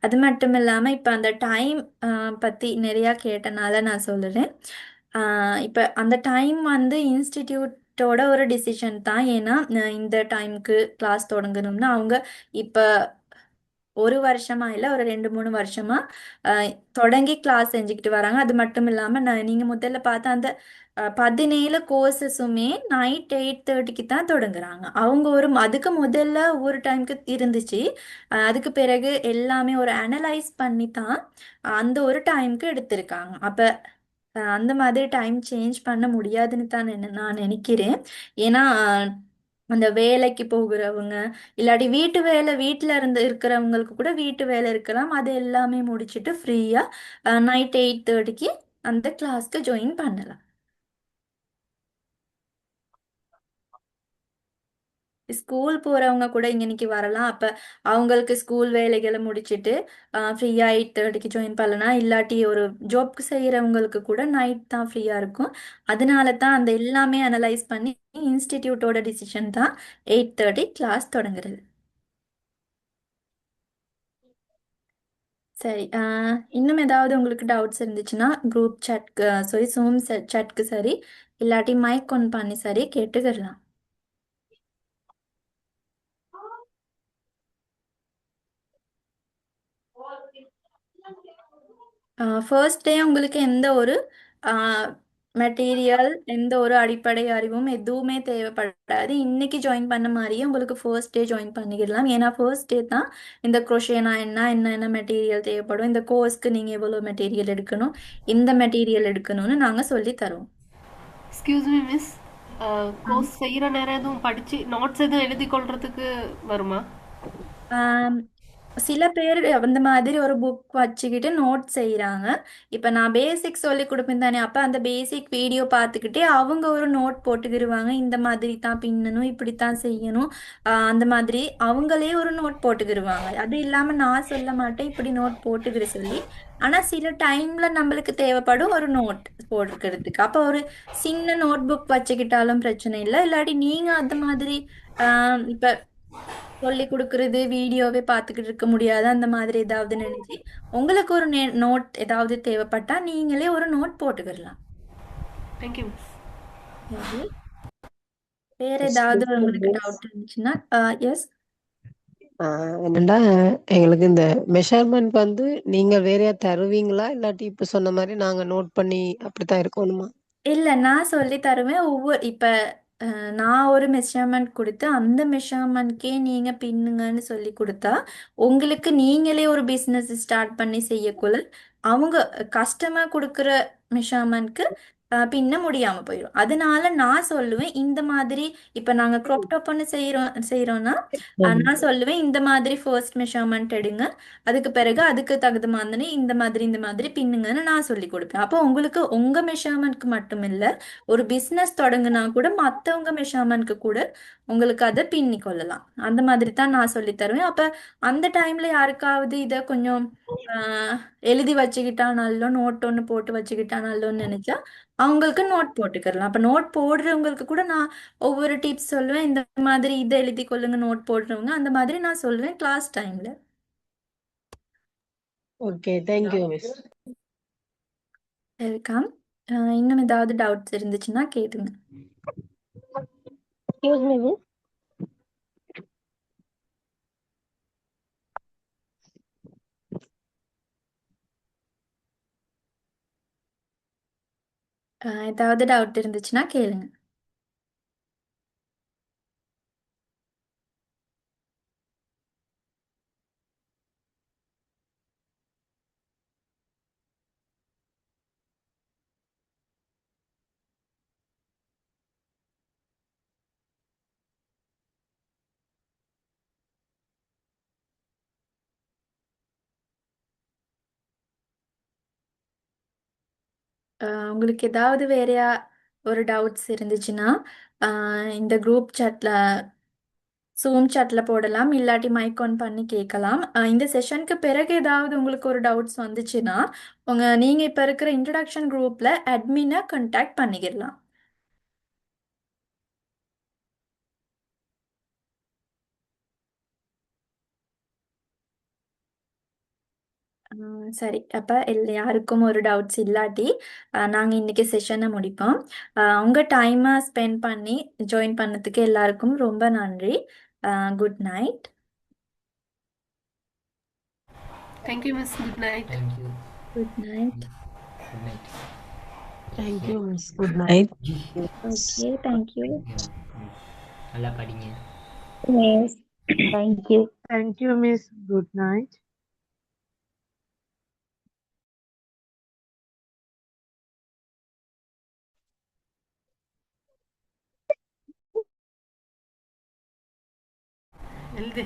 Speaker 1: அது மட்டும் இல்லாமல் இப்போ அந்த டைம் பற்றி நிறையா கேட்டனால நான் சொல்லுறேன். இப்போ அந்த டைம் வந்து இன்ஸ்டிடியூட்டோட ஒரு டிசிஷன் தான். ஏன்னா இந்த டைமுக்கு கிளாஸ் தொடங்கணும்னா அவங்க இப்போ ஒரு வருஷமா இல்லை, ஒரு 2 3 வருஷமா அஹ், தொடங்கி கிளாஸ் செஞ்சுக்கிட்டு வராங்க. அது மட்டும் இல்லாமல் நீங்கள் முதல்ல பார்த்த அந்த 17 கோர்சஸுமே நைட் 8:30க்கு தான் தொடங்குறாங்க. அவங்க அதுக்கு முதல்ல ஒரு டைமுக்கு இருந்துச்சு. அதுக்கு பிறகு எல்லாமே ஒரு அனலைஸ் பண்ணி தான் அந்த ஒரு டைமுக்கு எடுத்திருக்காங்க. அப்போ அந்த மாதிரி டைம் சேஞ்ச் பண்ண முடியாதுன்னு தான் நான் நினைக்கிறேன். ஏன்னா அந்த வேலைக்கு போகிறவங்க இல்லாட்டி வீட்டு வேலை வீட்டில் இருந்து இருக்கிறவங்களுக்கு கூட வீட்டு வேலை இருக்கலாம். அது எல்லாமே முடிச்சுட்டு ஃப்ரீயாக நைட் 8:30க்கு அந்த கிளாஸ்க்கு ஜாயின் பண்ணலாம். ஸ்கூல் போகிறவங்க கூட இன்னைக்கு வரலாம். அப்போ அவங்களுக்கு ஸ்கூல் வேலைகளை முடிச்சுட்டு ஃப்ரீயாக 8:30க்கு ஜாயின் பண்ணலாம். இல்லாட்டி ஒரு ஜாப்க்கு செய்கிறவங்களுக்கு கூட நைட் தான் ஃப்ரீயாக இருக்கும். அதனால தான் அந்த எல்லாமே அனலைஸ் பண்ணி இன்ஸ்டிடியூட்டோட டிசிஷன் தான் 8:30 கிளாஸ் தொடங்குறது. சரி, இன்னும் ஏதாவது உங்களுக்கு டவுட்ஸ் இருந்துச்சுன்னா குரூப் சாட்க்கு சாரி சூம் சாட்க்கு சரி, இல்லாட்டி மைக் ஆன் பண்ணி சரி கேட்டுக்கிடலாம். ஃபர்ஸ்ட் டே உங்களுக்கு எந்த ஒரு மெட்டீரியல், எந்த ஒரு அடிப்படை அறிவும் எதுவுமே தேவைப்படாது. இன்னைக்கு ஜாயின் பண்ண மாதிரியே உங்களுக்கு ஃபர்ஸ்ட் டே ஜாயின் பண்ணிக்கிடலாம். ஏன்னா ஃபர்ஸ்ட் டே தான் இந்த குரோஷேனா என்ன மெட்டீரியல் தேவைப்படும், இந்த கோர்ஸ்க்கு நீங்கள் எவ்வளோ மெட்டீரியல் எடுக்கணும், இந்த மெட்டீரியல் எடுக்கணும்னு நாங்கள் சொல்லி தருவோம்.
Speaker 5: எக்ஸ்கியூஸ் மீ மிஸ், கோர்ஸ் செய்கிற நேரம் எதுவும் படித்து நோட்ஸ் எதுவும் எழுதி கொள்றதுக்கு வருமா?
Speaker 1: ஆம், சில பேர் அந்த மாதிரி ஒரு புக் வச்சுக்கிட்டு நோட் செய்கிறாங்க. இப்போ நான் பேசிக் சொல்லி கொடுப்பேன் தானே, அப்போ அந்த பேசிக் வீடியோ பார்த்துக்கிட்டே அவங்க ஒரு நோட் போட்டுக்கிடுவாங்க. இந்த மாதிரி தான் பின்னணும், இப்படித்தான் செய்யணும், அந்த மாதிரி அவங்களே ஒரு நோட் போட்டுக்கிடுவாங்க. அது இல்லாமல் நான் சொல்ல மாட்டேன் இப்படி நோட் போட்டுக்கிற சொல்லி. ஆனால் சில டைமில் நம்மளுக்கு தேவைப்படும் ஒரு நோட் போட்டுக்கிறதுக்கு. அப்போ ஒரு சின்ன நோட் புக் வச்சுக்கிட்டாலும் பிரச்சனை இல்லை. இல்லாட்டி நீங்கள் அந்த மாதிரி இப்போ சொல்லி கொடுக்கறது வீடியோவே பார்த்துக்கிட்டு இருக்க முடியாது, அந்த மாதிரி ஏதாவது நினைச்சு உங்களுக்கு ஒரு நோட் ஏதாவது தேவைப்பட்டா நீங்களே ஒரு நோட் போட்டுக்கிடலாம்.
Speaker 5: Thank you miss.
Speaker 1: சரி, வேற ஏதாவது உங்களுக்கு டவுட் இருந்துச்சுன்னா எஸ்.
Speaker 9: என்னடா எங்களுக்கு இந்த மெஷர்மெண்ட் வந்து நீங்க வேறையா தருவீங்களா இல்லாட்டி இப்ப சொன்ன மாதிரி நாங்க நோட் பண்ணி அப்படித்தான் இருக்கணுமா?
Speaker 1: இல்லை, நான் சொல்லி தருவேன். இப்போ நான் ஒரு மெஷர்மெண்ட் கொடுத்து அந்த மெஷர்மெண்ட்கே நீங்கள் பின்னுங்கன்னு சொல்லி கொடுத்தா உங்களுக்கு நீங்களே ஒரு பிஸ்னஸ் ஸ்டார்ட் பண்ணி செய்யக்குள்ள அவங்க கஸ்டமர் கொடுக்குற மெஷர்மெண்ட்க்கு பின்ன முடியாமல் போயிடும். அதனால நான் சொல்லுவேன் இந்த மாதிரி இப்போ நாங்கள் க்ராப் டாப் ஒன்று செய்கிறோன்னா நான் சொல்லுவேன் இந்த மாதிரி ஃபர்ஸ்ட் மெஷர்மெண்ட் எடுங்க, அதுக்கு பிறகு அதுக்கு தகுந்த மாதிரி இந்த மாதிரி பின்னுங்கன்னு நான் சொல்லி கொடுப்பேன். அப்போ உங்களுக்கு உங்கள் மெஷர்மெண்ட்க்கு மட்டும் இல்லை, ஒரு பிஸ்னஸ் தொடங்குனா கூட மற்றவங்க மெஷர்மெண்ட்க்கு கூட உங்களுக்கு அதை பின்னி கொள்ளலாம். அந்த மாதிரி தான் நான் சொல்லி தருவேன். அப்போ அந்த டைமில் யாருக்காவது இதை கொஞ்சம் எழுதி வச்சுக்கிட்டா நல்லோ, நோட் ஒன்று போட்டு வச்சுக்கிட்டா நல்லோன்னு நினைச்சா அவங்களுக்கு நோட் போட்டுக்கலாம். அப்போ நோட் போடுறவங்களுக்கு கூட நான் ஒவ்வொரு டிப்ஸ் சொல்லுவேன். இந்த மாதிரி இதை எழுதி கொள்ளுங்க நோட் போடுறவங்க, அந்த மாதிரி நான் சொல்லுவேன் கிளாஸ் டைம்ல.
Speaker 9: Okay, thank you miss.
Speaker 1: வெல்கம். இன்னும் ஏதாவது டவுட்ஸ் இருந்துச்சுன்னா கேட்டுங்க.
Speaker 8: Excuse me miss.
Speaker 1: ஏதாவது டவுட் இருந்துச்சுன்னா கேளுங்க. உங்களுக்கு ஏதாவது வேறையா ஒரு டவுட்ஸ் இருந்துச்சுன்னா இந்த குரூப் சாட்ல சூம் சாட்ல போடலாம், இல்லாட்டி மைக் ஆன் பண்ணி கேட்கலாம். இந்த செஷனுக்கு பிறகு ஏதாவது உங்களுக்கு ஒரு டவுட்ஸ் வந்துச்சுன்னா நீங்கள் இப்போ இருக்கிற இன்ட்ரடக்ஷன் குரூப்ல அட்மினை கான்டாக்ட் பண்ணிக்கிடலாம். சரி, அப்போ யாருக்கும் ஒரு டவுட்ஸ் இல்லாட்டி நாங்கள் இன்னைக்கு செஷனை முடிப்போம். உங்கள் டைமை ஸ்பெண்ட் பண்ணி ஜாயின் பண்ணதுக்கு எல்லாருக்கும் ரொம்ப நன்றி. Good night.
Speaker 5: Thank you miss. Good night.
Speaker 10: Thank you.
Speaker 1: Good night.
Speaker 10: Good night.
Speaker 9: Thank you miss. Good night.
Speaker 1: Okay, thank you.
Speaker 10: நல்லா படிங்க.
Speaker 8: Miss thank you.
Speaker 9: Thank you miss. Good night.
Speaker 5: எழுது.